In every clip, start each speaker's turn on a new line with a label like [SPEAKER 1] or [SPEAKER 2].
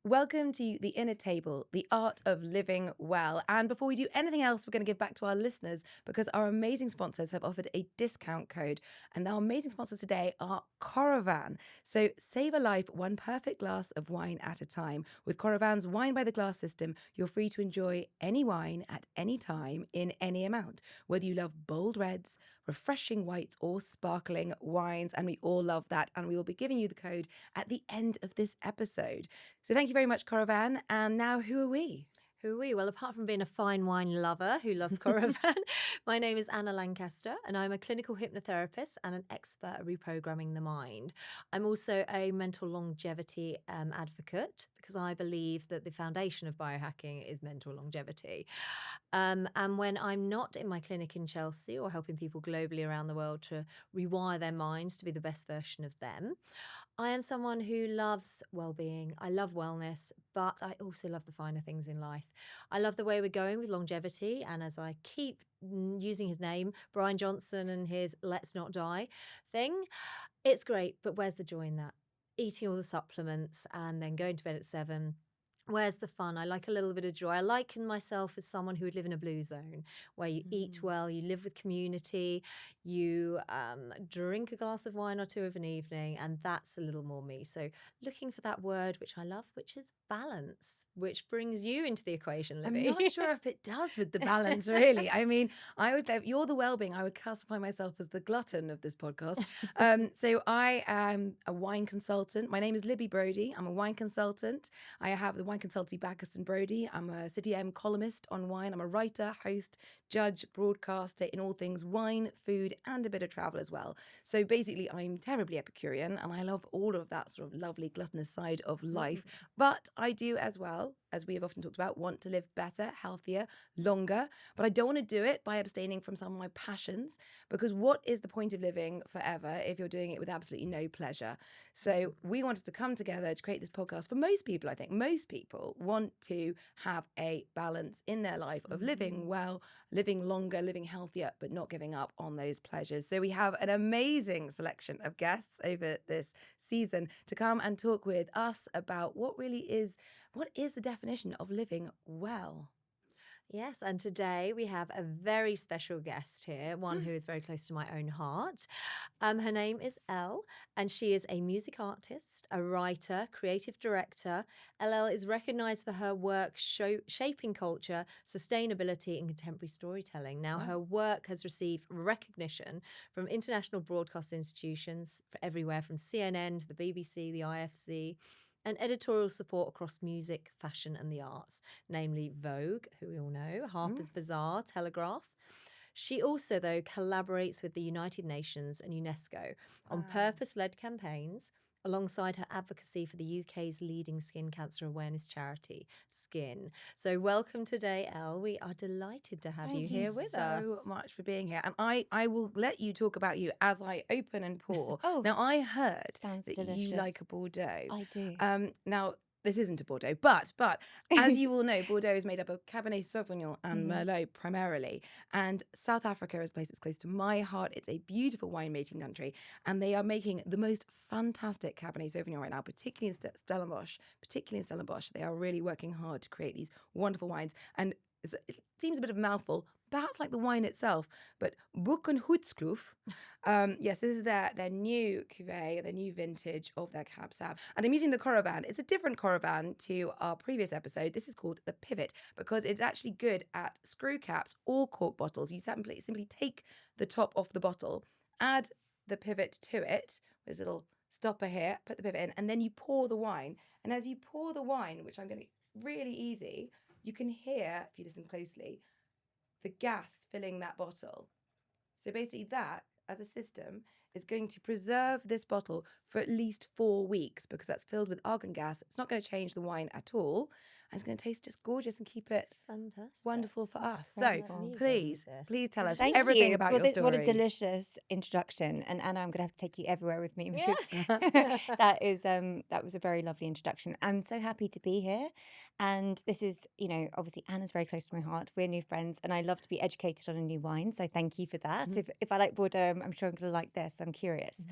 [SPEAKER 1] welcome to The Inner Table, the art of living well. And before we do anything else, we're going to give back to our listeners because our amazing sponsors have offered a discount code. And our amazing sponsors today are Coravan. So save a life one perfect glass of wine at a time. With Coravan's Wine by the Glass system, you're free to enjoy any wine at any time in any amount. Whether you love bold reds, refreshing whites, or sparkling wines. And we all love that. And we will be giving you the code at the end of this episode. So thank you very much, Coravan. And now, who are we?
[SPEAKER 2] Who are we? Well, apart from being a fine wine lover who loves Coravan, my name is Anna Lancaster and I'm a clinical hypnotherapist and an expert at reprogramming the mind. I'm also a mental longevity advocate because I believe that the foundation of biohacking is mental longevity. And when I'm not in my clinic in Chelsea or helping people globally around the world to rewire their minds to be the best version of them, I am someone who loves well-being. I love wellness, but I also love the finer things in life. I love the way we're going with longevity. And as I keep using his name, Brian Johnson and his Let's Not Die thing, it's great, but where's the joy in that? Eating all the supplements and then going to bed at 7. Where's the fun? I like a little bit of joy. I liken myself as someone who would live in a blue zone where you eat well, you live with community, you drink a glass of wine or two of an evening, and that's a little more me. So looking for that word, which I love, which is balance, which brings you into the equation, Libby.
[SPEAKER 1] I'm not sure if it does with the balance, really. I mean, you're the well-being. I would classify myself as the glutton of this podcast. So I am a wine consultant. My name is Libby Brodie. I'm a wine consultant. I have the wine consultancy Bacchus and Brodie. I'm a City M columnist on wine. I'm a writer, host, judge, broadcaster in all things wine, food, and a bit of travel as well. So basically, I'm terribly Epicurean, and I love all of that sort of lovely gluttonous side of life. But I do as well, as we have often talked about, want to live better, healthier, longer. But I don't want to do it by abstaining from some of my passions, because what is the point of living forever if you're doing it with absolutely no pleasure? So we wanted to come together to create this podcast. For most people, I think most people want to have a balance in their life of living well, living longer, living healthier, but not giving up on those pleasures. So we have an amazing selection of guests over this season to come and talk with us about what is the definition of living well.
[SPEAKER 2] Yes, and today we have a very special guest here, one who is very close to my own heart. Her name is Elle, and she is a music artist, a writer, creative director. Elle L is recognised for her work shaping culture, sustainability, and contemporary storytelling. Now, her work has received recognition from international broadcast institutions everywhere from CNN to the BBC, the IFC, and editorial support across music, fashion, and the arts, namely Vogue, who we all know, Harper's Bazaar, Telegraph. She also, though, collaborates with the United Nations and UNESCO on purpose-led campaigns, alongside her advocacy for the UK's leading skin cancer awareness charity, SKCIN. So welcome today, Elle. We are delighted to have you here with us.
[SPEAKER 1] Thank you so much for being here. And I will let you talk about you as I open and pour.
[SPEAKER 3] Oh,
[SPEAKER 1] now, I heard
[SPEAKER 3] sounds
[SPEAKER 1] that
[SPEAKER 3] delicious.
[SPEAKER 1] you like a Bordeaux.
[SPEAKER 3] I do.
[SPEAKER 1] Now, this isn't a Bordeaux, but as you all know, Bordeaux is made up of Cabernet Sauvignon and Merlot primarily. And South Africa is a place that's close to my heart. It's a beautiful winemaking country. And they are making the most fantastic Cabernet Sauvignon right now, particularly in Stellenbosch. They are really working hard to create these wonderful wines. And it seems a bit of a mouthful, perhaps like the wine itself, but Boekenhoedskloof. Yes, this is their new cuvée, their new vintage of their Cab Sav. And I'm using the Coravan. It's a different Coravan to our previous episode. This is called the Pivot because it's actually good at screw caps or cork bottles. You simply take the top off the bottle, add the pivot to it. There's a little stopper here, put the pivot in, and then you pour the wine. And as you pour the wine, which I'm going to really easy, you can hear, if you listen closely, the gas filling that bottle. So basically that, as a system, is going to preserve this bottle for at least 4 weeks because that's filled with argon gas. It's not going to change the wine at all. And it's going to taste just gorgeous and keep it wonderful for us. So please tell us everything about your story.
[SPEAKER 3] What a delicious introduction. And Anna, I'm going to have to take you everywhere with me because that was a very lovely introduction. I'm so happy to be here. And this is, obviously Anna's very close to my heart. We're new friends and I love to be educated on a new wine. So thank you for that. If I like Bordeaux, I'm sure I'm going to like this. I'm curious.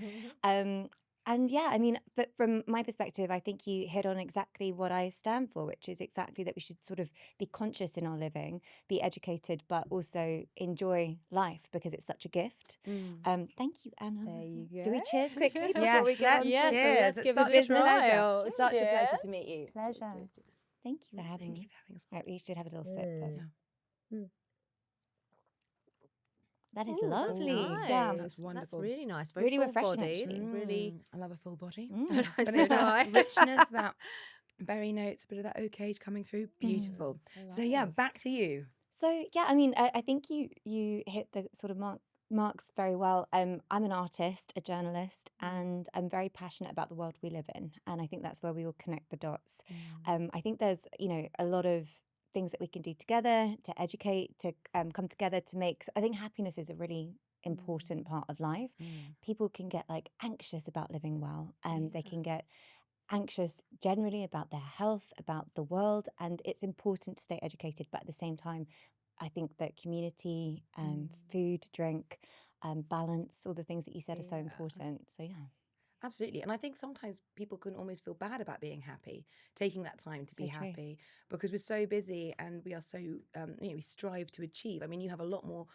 [SPEAKER 3] And yeah, I mean, but from my perspective, I think you hit on exactly what I stand for, which is exactly that we should sort of be conscious in our living, be educated, but also enjoy life because it's such a gift. Thank you, Anna.
[SPEAKER 2] There you go.
[SPEAKER 3] Do we cheers quickly before
[SPEAKER 1] Yes,
[SPEAKER 3] we get on
[SPEAKER 1] let's
[SPEAKER 3] to
[SPEAKER 2] Yes,
[SPEAKER 1] cheers.
[SPEAKER 2] let's
[SPEAKER 1] It's
[SPEAKER 2] give it
[SPEAKER 1] such
[SPEAKER 2] a
[SPEAKER 1] a pleasure.
[SPEAKER 2] trial.
[SPEAKER 1] Such a pleasure to
[SPEAKER 2] Cheers.
[SPEAKER 1] meet you.
[SPEAKER 3] Pleasure.
[SPEAKER 1] Cheers, cheers.
[SPEAKER 3] Thank you for having
[SPEAKER 1] Thank you
[SPEAKER 3] me.
[SPEAKER 1] for having us.
[SPEAKER 3] Right, we should have a little sip.
[SPEAKER 2] Mm.
[SPEAKER 1] Yeah.
[SPEAKER 3] That is
[SPEAKER 2] Ooh, that's
[SPEAKER 3] lovely.
[SPEAKER 2] nice.
[SPEAKER 3] Yeah.
[SPEAKER 1] That's wonderful.
[SPEAKER 2] That's really nice. Very
[SPEAKER 3] Really
[SPEAKER 2] full
[SPEAKER 3] refreshing,
[SPEAKER 2] bodied.
[SPEAKER 3] actually.
[SPEAKER 2] Really.
[SPEAKER 1] I love a full body.
[SPEAKER 3] Mm.
[SPEAKER 1] But
[SPEAKER 2] So
[SPEAKER 1] it's
[SPEAKER 2] do
[SPEAKER 1] that
[SPEAKER 2] I.
[SPEAKER 1] richness, that berry notes, a bit of that oak age coming through. Beautiful. So yeah,
[SPEAKER 2] Love.
[SPEAKER 1] back to you.
[SPEAKER 3] So yeah, I mean, I think you hit the sort of marks very well. I'm an artist, a journalist, and I'm very passionate about the world we live in, and I think that's where we all connect the dots. I think there's a lot of things that we can do together to educate, to come together to make. I think happiness is a really important part of life. People can get like anxious about living well, and they can get anxious generally about their health, about the world, and it's important to stay educated. But at the same time, I think that community, food, drink, balance, all the things that you said are so
[SPEAKER 2] Yeah.
[SPEAKER 3] important. So yeah,
[SPEAKER 1] Absolutely. And I think sometimes people can almost feel bad about being happy, taking that time to
[SPEAKER 3] So
[SPEAKER 1] be
[SPEAKER 3] true.
[SPEAKER 1] happy, because we're so busy and we are so, we strive to achieve. I mean, you have a lot more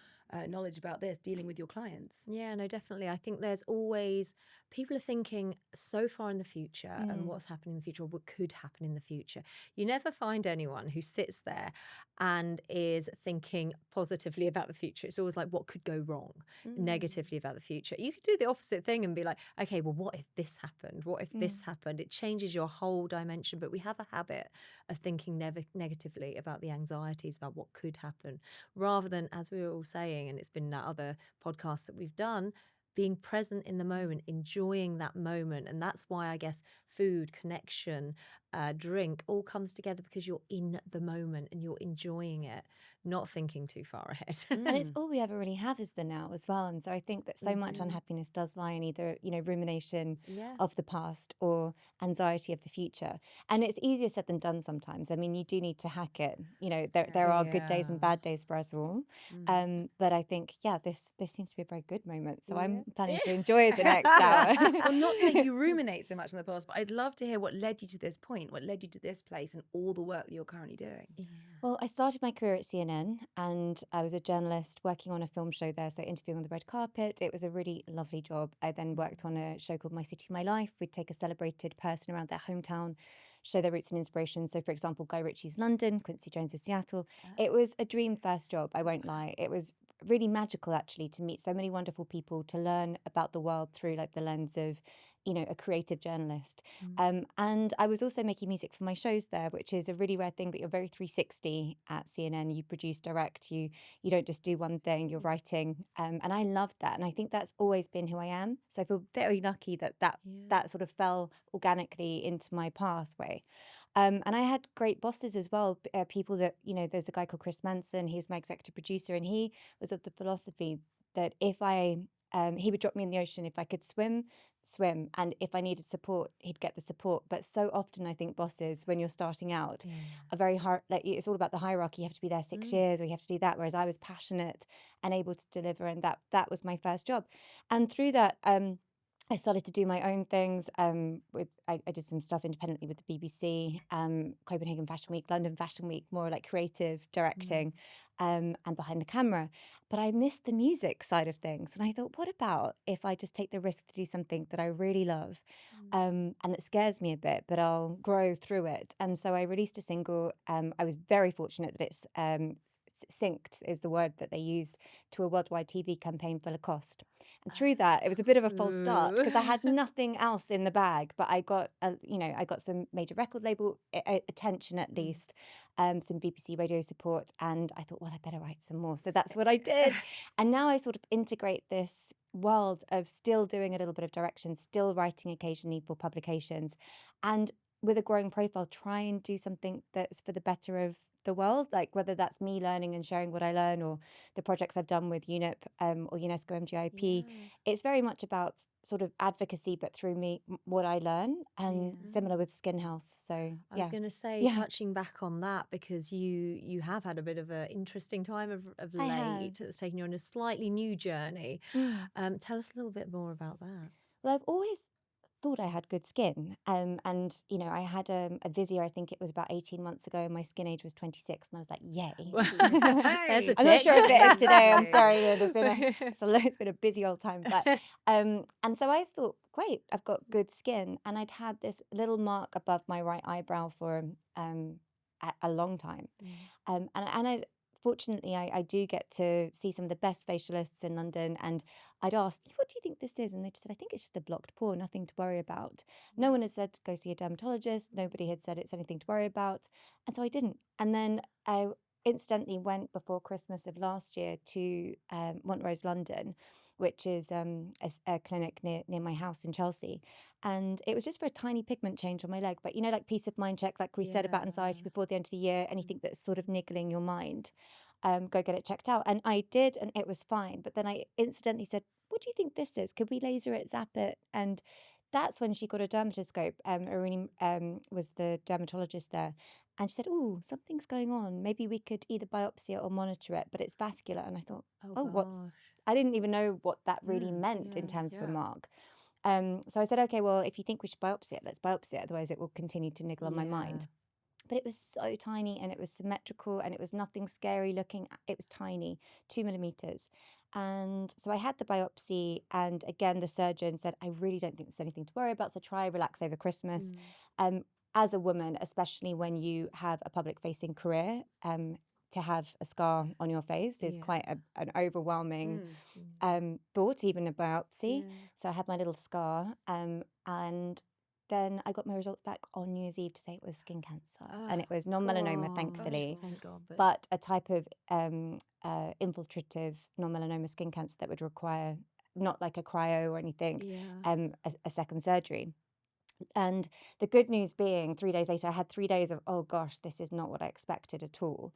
[SPEAKER 1] knowledge about this dealing with your clients.
[SPEAKER 2] Yeah, no, definitely. I think there's always people are thinking so far in the future and what's happening in the future or what could happen in the future. You never find anyone who sits there and is thinking positively about the future. It's always like what could go wrong negatively about the future. You could do the opposite thing and be like, okay, well, what if this happened? What if this happened? It changes your whole dimension. But we have a habit of thinking negatively about the anxieties about what could happen rather than, as we were all saying, and it's been that other podcasts that we've done, being present in the moment, enjoying that moment. And that's why I guess food, connection, drink all comes together because you're in the moment and you're enjoying it, not thinking too far ahead.
[SPEAKER 3] And it's all we ever really have is the now as well. And so I think that so much unhappiness does lie in either, rumination
[SPEAKER 2] Yeah.
[SPEAKER 3] of the past or anxiety of the future. And it's easier said than done sometimes. I mean, you do need to hack it. There are good days and
[SPEAKER 2] Yeah.
[SPEAKER 3] bad days for us all. But I think, this seems to be a very good moment. So I'm planning to enjoy the next hour.
[SPEAKER 1] Well, not to make you ruminate so much in the past, but I'd love to hear what led you to this point, what led you to this place and all the work that you're currently doing.
[SPEAKER 3] Well, I started my career at CNN and I was a journalist working on a film show there, so interviewing on the red carpet. It was a really lovely job. I then worked on a show called My City, My Life. We'd take a celebrated person around their hometown, show their roots and inspiration. So, for example, Guy Ritchie's London, Quincy Jones's Seattle. It was a dream first job, I won't lie. It was really magical, actually, to meet so many wonderful people, to learn about the world through like the lens of a creative journalist. And I was also making music for my shows there, which is a really rare thing, but you're very 360 at CNN. You produce, direct, you don't just do one thing, you're writing. And I loved that. And I think that's always been who I am. So I feel very lucky that sort of fell organically into my pathway. And I had great bosses as well, people that, there's a guy called Chris Manson, he was my executive producer, and he was of the philosophy that he would drop me in the ocean if I could swim, and if I needed support, he'd get the support. But so often I think bosses, when you're starting out, are very hard, like it's all about the hierarchy. You have to be there 6 years or you have to do that, whereas I was passionate and able to deliver, and that was my first job. And through that, I started to do my own things. I did some stuff independently with the BBC, Copenhagen Fashion Week, London Fashion Week, more like creative directing, and behind the camera. But I missed the music side of things, and I thought, what about if I just take the risk to do something that I really love, and that scares me a bit, but I'll grow through it. And so I released a single. I was very fortunate that it's synced is the word that they used to a worldwide TV campaign for Lacoste. And through that, it was a bit of a false start because I had nothing else in the bag, but I got, I got some major record label attention at least, some BBC radio support, and I thought, well, I better write some more. So that's what I did. And now I sort of integrate this world of still doing a little bit of direction, still writing occasionally for publications, and with a growing profile, try and do something that's for the better of the world, like whether that's me learning and sharing what I learn, or the projects I've done with UNEP or UNESCO MGIP. It's very much about sort of advocacy, but through me, what I learn, and similar with skin health. So
[SPEAKER 2] I was going to say, touching back on that, because you have had a bit of an interesting time of late. It's taken you on a slightly new journey. Tell us a little bit more about that.
[SPEAKER 3] Well, I've always thought I had good skin. And, I had a Visier, I think it was about 18 months ago, and my skin age was 26. And I was like, yay.
[SPEAKER 2] There's a
[SPEAKER 1] Hey.
[SPEAKER 3] I'm not sure if it is today. I'm
[SPEAKER 1] Amazing.
[SPEAKER 3] sorry. It's been a busy old time. But and so I thought, great, I've got good skin. And I'd had this little mark above my right eyebrow for a long time. Fortunately, I do get to see some of the best facialists in London, and I'd asked, what do you think this is? And they just said, I think it's just a blocked pore, nothing to worry about. No one had said to go see a dermatologist. Nobody had said it's anything to worry about. And so I didn't. And then I incidentally went before Christmas of last year to Montrose, London, which is a clinic near my house in Chelsea. And it was just for a tiny pigment change on my leg. But, like peace of mind check, like we said about anxiety before the end of the year, anything that's sort of niggling your mind, go get it checked out. And I did, and it was fine. But then I incidentally said, what do you think this is? Could we laser it, zap it? And that's when she got a dermatoscope. Irene was the dermatologist there. And she said, oh, something's going on. Maybe we could either biopsy it or monitor it, but it's vascular. And I thought, I didn't even know what that really meant in terms of a mark. So I said, okay, well, if you think we should biopsy it, let's biopsy it. Otherwise, it will continue to niggle on my mind. But it was so tiny, and it was symmetrical, and it was nothing scary looking. It was tiny, 2 millimeters. And so I had the biopsy, and again, the surgeon said, I really don't think there's anything to worry about, so try relax over Christmas. As a woman, especially when you have a public-facing career, to have a scar on your face is quite an overwhelming thought, even a biopsy. So I had my little scar, and then I got my results back on New Year's Eve to say it was skin cancer, and it was non-melanoma, thankfully,
[SPEAKER 2] Thank God.
[SPEAKER 3] but a type of infiltrative non-melanoma skin cancer that would require not like a cryo or anything, a second surgery. And the good news being 3 days later, I had 3 days of, oh gosh, this is not what I expected at all.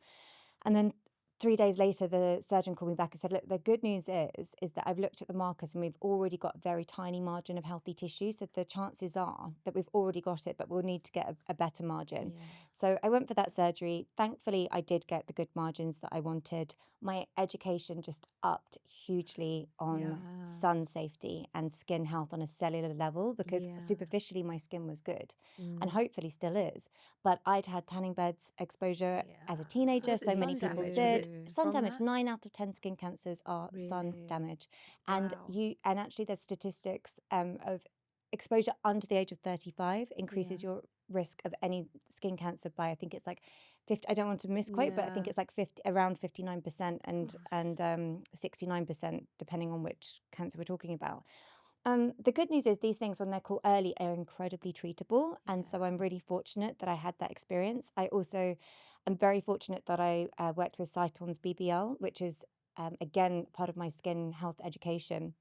[SPEAKER 3] And then 3 days later, the surgeon called me back and said, look, the good news is that I've looked at the markers and we've already got a very tiny margin of healthy tissue. So the chances are that we've already got it, but we'll need to get a better margin. So I went for that surgery. Thankfully, I did get the good margins that I wanted. My education just upped hugely on sun safety and skin health on a cellular level, because superficially my skin was good and hopefully still is. But I'd had tanning beds exposure as a teenager.
[SPEAKER 1] So
[SPEAKER 3] So
[SPEAKER 1] it's
[SPEAKER 3] many
[SPEAKER 1] sun
[SPEAKER 3] people
[SPEAKER 1] damage,
[SPEAKER 3] did.
[SPEAKER 1] was it
[SPEAKER 3] Sun
[SPEAKER 1] from
[SPEAKER 3] damage,
[SPEAKER 1] that?
[SPEAKER 3] 9 out of 10 skin cancers are sun damage. And
[SPEAKER 1] Wow.
[SPEAKER 3] and actually there's statistics of exposure under the age of 35 increases your risk of any skin cancer by, I think it's like 50, I don't want to misquote, but I think it's like 50, around 59% and 69% depending on which cancer we're talking about. The good news is these things, when they're caught early, are incredibly treatable. And so I'm really fortunate that I had that experience. I also am very fortunate that I worked with SKCIN's BBL, which is, again, part of my skin health education,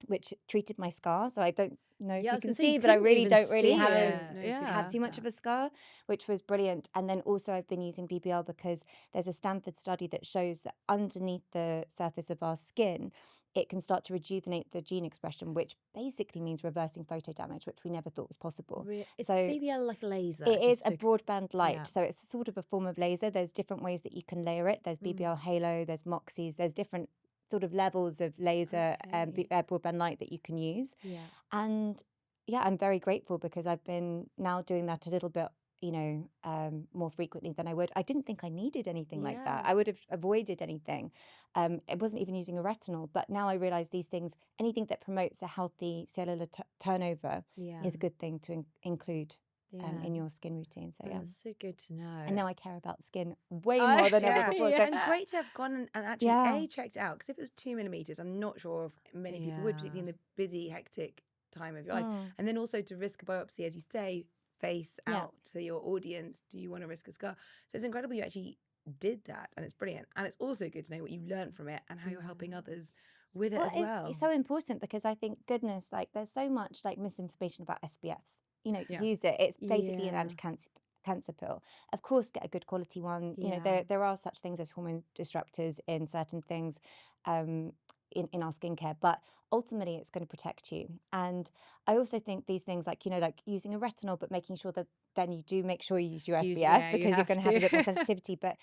[SPEAKER 3] which treated my scar. So I don't know if
[SPEAKER 2] Yeah, I
[SPEAKER 3] you
[SPEAKER 2] was
[SPEAKER 3] can
[SPEAKER 2] gonna say, you
[SPEAKER 3] see, but I
[SPEAKER 2] couldn't
[SPEAKER 3] really
[SPEAKER 2] even
[SPEAKER 3] don't really
[SPEAKER 2] see
[SPEAKER 3] have
[SPEAKER 2] it.
[SPEAKER 3] have too much of a scar, which was brilliant. And then also I've been using BBL because there's a Stanford study that shows that underneath the surface of our skin, it can start to rejuvenate the gene expression, which basically means reversing photo damage, which we never thought was possible.
[SPEAKER 2] Is
[SPEAKER 3] So
[SPEAKER 2] BBL like a laser?
[SPEAKER 3] it is
[SPEAKER 2] just
[SPEAKER 3] a
[SPEAKER 2] to-
[SPEAKER 3] broadband light.
[SPEAKER 2] Yeah.
[SPEAKER 3] So it's sort of a form of laser. There's different ways that you can layer it. There's BBL Halo, there's Moxies, there's different sort of levels of laser broadband light that you can use. And yeah, I'm very grateful because I've been now doing that a little bit, more frequently than I would. I didn't think I needed anything like that. I would have avoided anything. I wasn't even using a retinol, but now I realize these things, anything that promotes a healthy cellular turnover is a good thing to include in your skin routine. So yeah.
[SPEAKER 2] That's so good to know.
[SPEAKER 3] And now I care about skin way more than ever before. So
[SPEAKER 1] And great to have gone and actually checked out, because if it was 2 millimeters, I'm not sure if many people would, particularly in the busy, hectic time of your life. And then also to risk a biopsy, as you say, face out to your audience. Do you want to risk a scar? So it's incredible you actually did that, and it's brilliant. And it's also good to know what you learned from it and how you're helping others with it as well.
[SPEAKER 3] It's so important because I think, goodness, like there's so much like misinformation about SPFs. Use it. It's basically an anti-cancer pill. Of course, get a good quality one. There are such things as hormone disruptors in certain things in our skincare, but ultimately it's going to protect you. And I also think these things like using a retinol, but making sure that then you do make sure you use your SPF because you're going to have a bit more sensitivity. But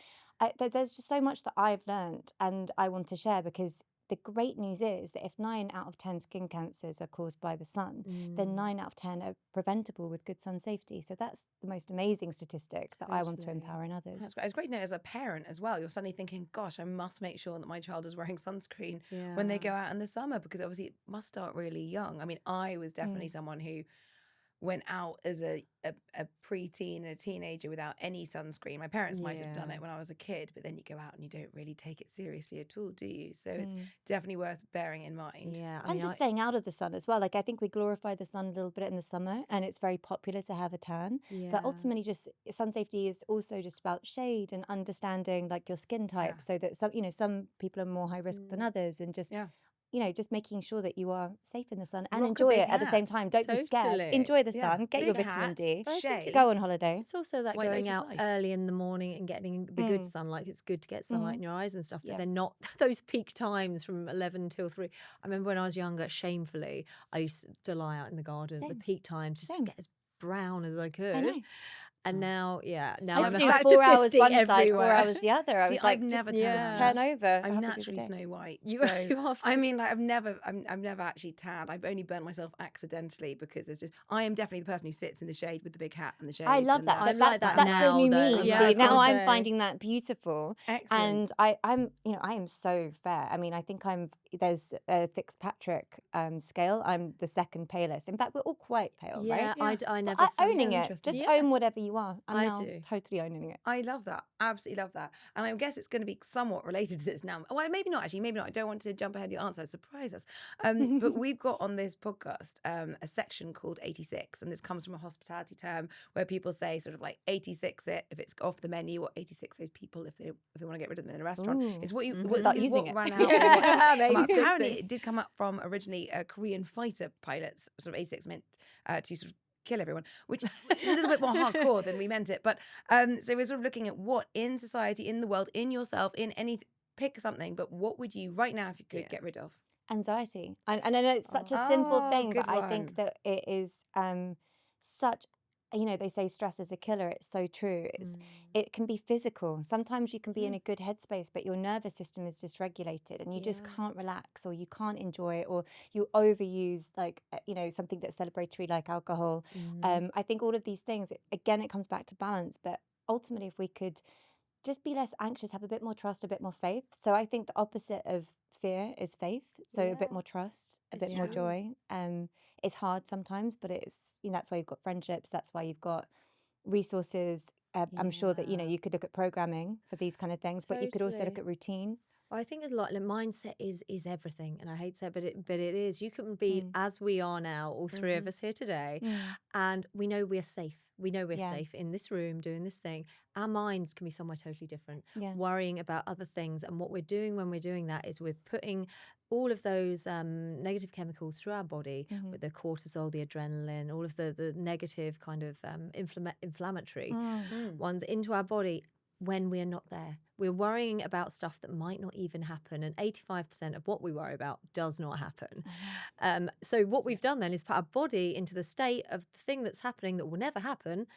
[SPEAKER 3] there's just so much that I've learned and I want to share, because the great news is that if 9 out of 10 skin cancers are caused by the sun, then 9 out of 10 are preventable with good sun safety. So that's the most amazing statistic that I want to
[SPEAKER 2] Totally.
[SPEAKER 3] empower in others.
[SPEAKER 1] That's great. It's great to know as a parent as well. You're suddenly thinking, gosh, I must make sure that my child is wearing sunscreen when they
[SPEAKER 2] Yeah.
[SPEAKER 1] go out in the summer, because obviously it must start really young. I mean, I was definitely someone who went out as a preteen and a teenager without any sunscreen. My parents might have done
[SPEAKER 2] Yeah.
[SPEAKER 1] it when I was a kid, but then you go out and you don't really take it seriously at all, do you? So it's definitely worth bearing in mind.
[SPEAKER 2] Yeah. I
[SPEAKER 3] And
[SPEAKER 2] mean,
[SPEAKER 3] just staying out of the sun as well. Like, I think we glorify the sun a little bit in the summer, and it's very popular to have a tan. But
[SPEAKER 2] yeah.
[SPEAKER 3] ultimately, just sun safety is also just about shade and understanding like your skin type, so that some people are more high risk than others, and just
[SPEAKER 1] Yeah.
[SPEAKER 3] just making sure that you are safe in the sun and
[SPEAKER 1] Rock a
[SPEAKER 3] enjoy
[SPEAKER 1] big
[SPEAKER 3] it at the same
[SPEAKER 1] hat.
[SPEAKER 3] time. Don't be scared.
[SPEAKER 2] Totally.
[SPEAKER 3] Enjoy the
[SPEAKER 1] Yeah.
[SPEAKER 3] sun. Get
[SPEAKER 1] Big
[SPEAKER 3] your vitamin
[SPEAKER 1] hat,
[SPEAKER 3] D.
[SPEAKER 2] But I think
[SPEAKER 1] shades.
[SPEAKER 3] Go on holiday.
[SPEAKER 2] It's also that
[SPEAKER 1] White
[SPEAKER 2] going
[SPEAKER 1] Lotus
[SPEAKER 2] out
[SPEAKER 1] life.
[SPEAKER 2] early in the morning and getting the good sunlight. It's good to get sunlight in your eyes and stuff, but
[SPEAKER 3] Yeah.
[SPEAKER 2] they're not those peak times from 11 till 3. I remember when I was younger, shamefully, I used to lie out in the garden at the
[SPEAKER 3] Same.
[SPEAKER 2] peak times just
[SPEAKER 3] Same.
[SPEAKER 2] to get as brown as I
[SPEAKER 3] I
[SPEAKER 2] could.
[SPEAKER 3] know.
[SPEAKER 2] And now, yeah,
[SPEAKER 3] I
[SPEAKER 2] now
[SPEAKER 3] used
[SPEAKER 2] I'm
[SPEAKER 3] to
[SPEAKER 2] a
[SPEAKER 3] do
[SPEAKER 2] factor
[SPEAKER 3] 4 hours
[SPEAKER 2] 50
[SPEAKER 3] one side, 4
[SPEAKER 2] everywhere.
[SPEAKER 3] hours the other. I
[SPEAKER 1] See,
[SPEAKER 3] was like,
[SPEAKER 1] I've never
[SPEAKER 3] just
[SPEAKER 1] tanned.
[SPEAKER 3] turn over.
[SPEAKER 1] I'm
[SPEAKER 3] have a
[SPEAKER 1] naturally
[SPEAKER 3] good day.
[SPEAKER 1] Snow White.
[SPEAKER 2] You-
[SPEAKER 1] So
[SPEAKER 2] you are
[SPEAKER 1] I mean, like, I've never actually tanned. I've only burnt myself accidentally because I am definitely the person who sits in the shade with the big hat and the shades.
[SPEAKER 3] I love
[SPEAKER 1] and
[SPEAKER 3] that.
[SPEAKER 2] I'm
[SPEAKER 3] That's
[SPEAKER 2] like that
[SPEAKER 3] that's
[SPEAKER 2] now,
[SPEAKER 3] the new
[SPEAKER 2] though.
[SPEAKER 3] me.
[SPEAKER 2] Yeah,
[SPEAKER 3] See,
[SPEAKER 2] I was
[SPEAKER 3] now
[SPEAKER 2] gonna
[SPEAKER 3] I'm
[SPEAKER 2] say.
[SPEAKER 3] finding that beautiful.
[SPEAKER 1] Excellent.
[SPEAKER 3] And I am so fair. I mean, I think there's a Fitzpatrick scale. I'm the second palest. In fact, we're all quite pale,
[SPEAKER 2] Yeah,
[SPEAKER 3] right?
[SPEAKER 1] Yeah.
[SPEAKER 2] I
[SPEAKER 3] But
[SPEAKER 2] never see
[SPEAKER 3] owning
[SPEAKER 1] Yeah,
[SPEAKER 3] it.
[SPEAKER 1] interesting.
[SPEAKER 3] Just
[SPEAKER 2] Yeah.
[SPEAKER 3] own whatever you are. I'm
[SPEAKER 2] I
[SPEAKER 3] now
[SPEAKER 2] do.
[SPEAKER 3] totally owning it.
[SPEAKER 1] I love that. Absolutely love that. And I guess it's going to be somewhat related to this now. Well, maybe not actually. Maybe not. I don't want to jump ahead of your answer. Surprise us. But we've got on this podcast a section called 86. And this comes from a hospitality term where people say sort of like 86 it if it's off the menu, or 86 those people if they want to get rid of them in a restaurant.
[SPEAKER 3] Ooh.
[SPEAKER 1] It's what you
[SPEAKER 3] We'll start
[SPEAKER 1] it's
[SPEAKER 3] using
[SPEAKER 1] what
[SPEAKER 3] it.
[SPEAKER 1] ran out.
[SPEAKER 2] Yeah,
[SPEAKER 1] Well,
[SPEAKER 2] maybe
[SPEAKER 1] apparently
[SPEAKER 2] 86.
[SPEAKER 1] it did come up from originally Korean fighter pilots. Sort of 86 meant to sort of kill everyone, which is a little bit more hardcore than we meant it. But so we're sort of looking at what in society, in the world, in yourself, in any, pick something, but what would you right now, if you could, get rid of?
[SPEAKER 3] Anxiety. And I know it's such a simple
[SPEAKER 1] Oh,
[SPEAKER 3] thing,
[SPEAKER 1] good
[SPEAKER 3] but I
[SPEAKER 1] one.
[SPEAKER 3] think that it is such, they say stress is a killer. It's so true. It can be physical. Sometimes you can be in a good headspace, but your nervous system is dysregulated and you just can't relax, or you can't enjoy it, or you overuse something that's celebratory like alcohol. I think all of these things, again, it comes back to balance. But ultimately, if we could just be less anxious, have a bit more trust, a bit more faith. So I think the opposite of fear is faith. So a bit more trust, a
[SPEAKER 2] It's
[SPEAKER 3] bit more
[SPEAKER 2] true.
[SPEAKER 3] joy. It's hard sometimes, but it's that's why you've got friendships. That's why you've got resources. I'm sure that
[SPEAKER 2] Yeah.
[SPEAKER 3] you could look at programming for these kind of things, but you could also look
[SPEAKER 2] Totally.
[SPEAKER 3] at routine.
[SPEAKER 2] Well, I think a lot. Like, mindset is everything, and I hate to say it, but it is. You can be as we are now, all three of us here today, and we know we're safe. We know we're
[SPEAKER 3] Yeah.
[SPEAKER 2] safe in this room doing this thing. Our minds can be somewhere totally different,
[SPEAKER 3] Yeah.
[SPEAKER 2] worrying about other things. And what we're doing when we're doing that is we're putting all of those negative chemicals through our body, with the cortisol, the adrenaline, all of the negative kind of inflammatory ones into our body when we're not there. We're worrying about stuff that might not even happen, and 85% of what we worry about does not happen. So what we've done then is put our body into the state of the thing that's happening that will never happen,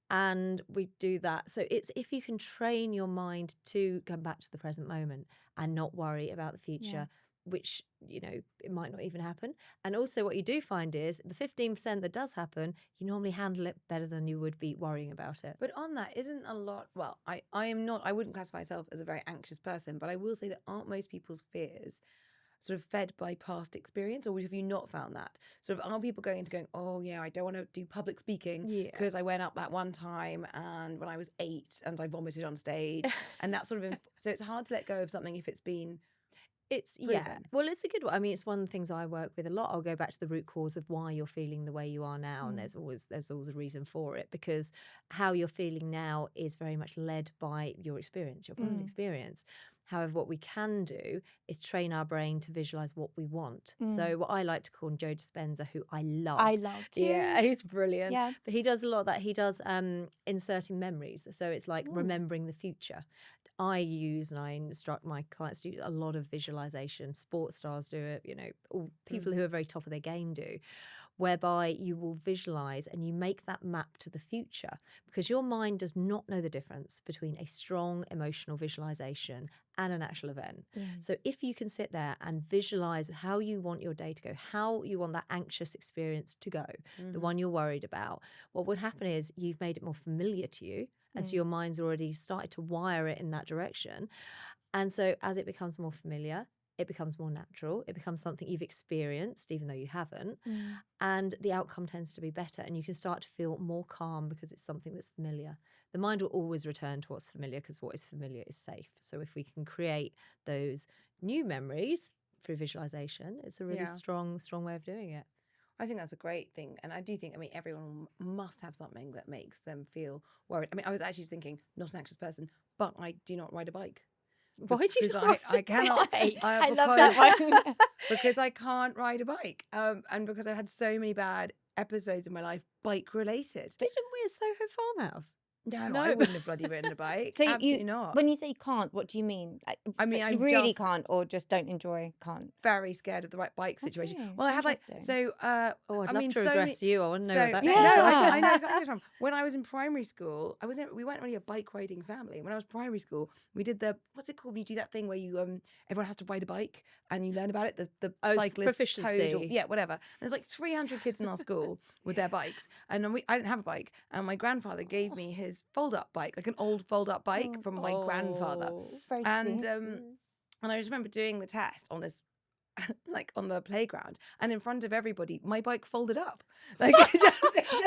[SPEAKER 2] and we do that. So it's if you can train your mind to come back to the present moment and not worry about the future, which, it might not even happen. And also what you do find is the 15% that does happen, you normally handle it better than you would be worrying about it.
[SPEAKER 1] But on that, isn't a lot, well, I am not, I wouldn't classify myself as a very anxious person, but I will say that aren't most people's fears sort of fed by past experience, or have you not found that? Sort of, are people going, oh, I don't want to do public speaking because I went up that one time and when I was 8 and I vomited on stage and that sort of, so it's hard to let go of something if it's been proven.
[SPEAKER 2] Well, it's a good one. I mean, it's one of the things I work with a lot. I'll go back to the root cause of why you're feeling the way you are now, and there's always a reason for it, because how you're feeling now is very much led by your experience, your past experience. However, what we can do is train our brain to visualize what we want. So what I like to call Joe Dispenza, who I love.
[SPEAKER 3] I love too.
[SPEAKER 2] Yeah, he's brilliant.
[SPEAKER 3] Yeah.
[SPEAKER 2] But he does a lot of that. He does inserting memories. So it's like remembering the future. I use, and I instruct my clients to do a lot of visualization. Sports stars do it, all people who are very top of their game do. whereby you will visualize and you make that map to the future, because your mind does not know the difference between a strong emotional visualization and an actual event. So if you can sit there and visualize how you want your day to go, how you want that anxious experience to go, the one you're worried about, what would happen is you've made it more familiar to you. And so your mind's already started to wire it in that direction. And so as it becomes more familiar, it becomes more natural. It becomes something you've experienced, even though you haven't. And the outcome tends to be better. And you can start to feel more calm because it's something that's familiar. The mind will always return to what's familiar because what is familiar is safe. So if we can create those new memories through visualization, it's a really strong way of doing it.
[SPEAKER 1] I think that's a great thing. And I do think, everyone must have something that makes them feel worried. I was actually thinking, not an anxious person, but I do not ride a bike.
[SPEAKER 2] Why do you not ride
[SPEAKER 1] I cannot.
[SPEAKER 2] a bike?
[SPEAKER 3] I love that one.
[SPEAKER 1] Because I can't ride a bike. And because I've had so many bad episodes in my life, bike related.
[SPEAKER 2] Didn't we at Soho Farmhouse?
[SPEAKER 1] No, I wouldn't have bloody ridden a bike.
[SPEAKER 3] So
[SPEAKER 1] Absolutely not.
[SPEAKER 3] When you say can't, what do you mean? Like,
[SPEAKER 1] I
[SPEAKER 3] you really
[SPEAKER 1] just
[SPEAKER 3] can't, or just don't enjoy, can't?
[SPEAKER 1] very scared of the right bike situation.
[SPEAKER 3] Okay,
[SPEAKER 1] Well, I had
[SPEAKER 3] interesting.
[SPEAKER 2] I'd love to
[SPEAKER 1] so
[SPEAKER 2] regress you. I want to know what that
[SPEAKER 1] no,
[SPEAKER 2] is.
[SPEAKER 1] I know exactly what you're from. When I was in primary school, we weren't really a bike riding family. When I was primary school, we did what's it called when you do that thing where you everyone has to ride a bike and you learn about it, the cyclist
[SPEAKER 2] proficiency.
[SPEAKER 1] code, or whatever. And there's like 300 kids in our school with their bikes, and I didn't have a bike, and my grandfather gave me his fold-up bike, like an old fold-up bike from my grandfather.
[SPEAKER 3] It's very
[SPEAKER 1] And
[SPEAKER 3] sweet.
[SPEAKER 1] and I just remember doing the test on this, like on the playground, and in front of everybody, my bike folded up, like it just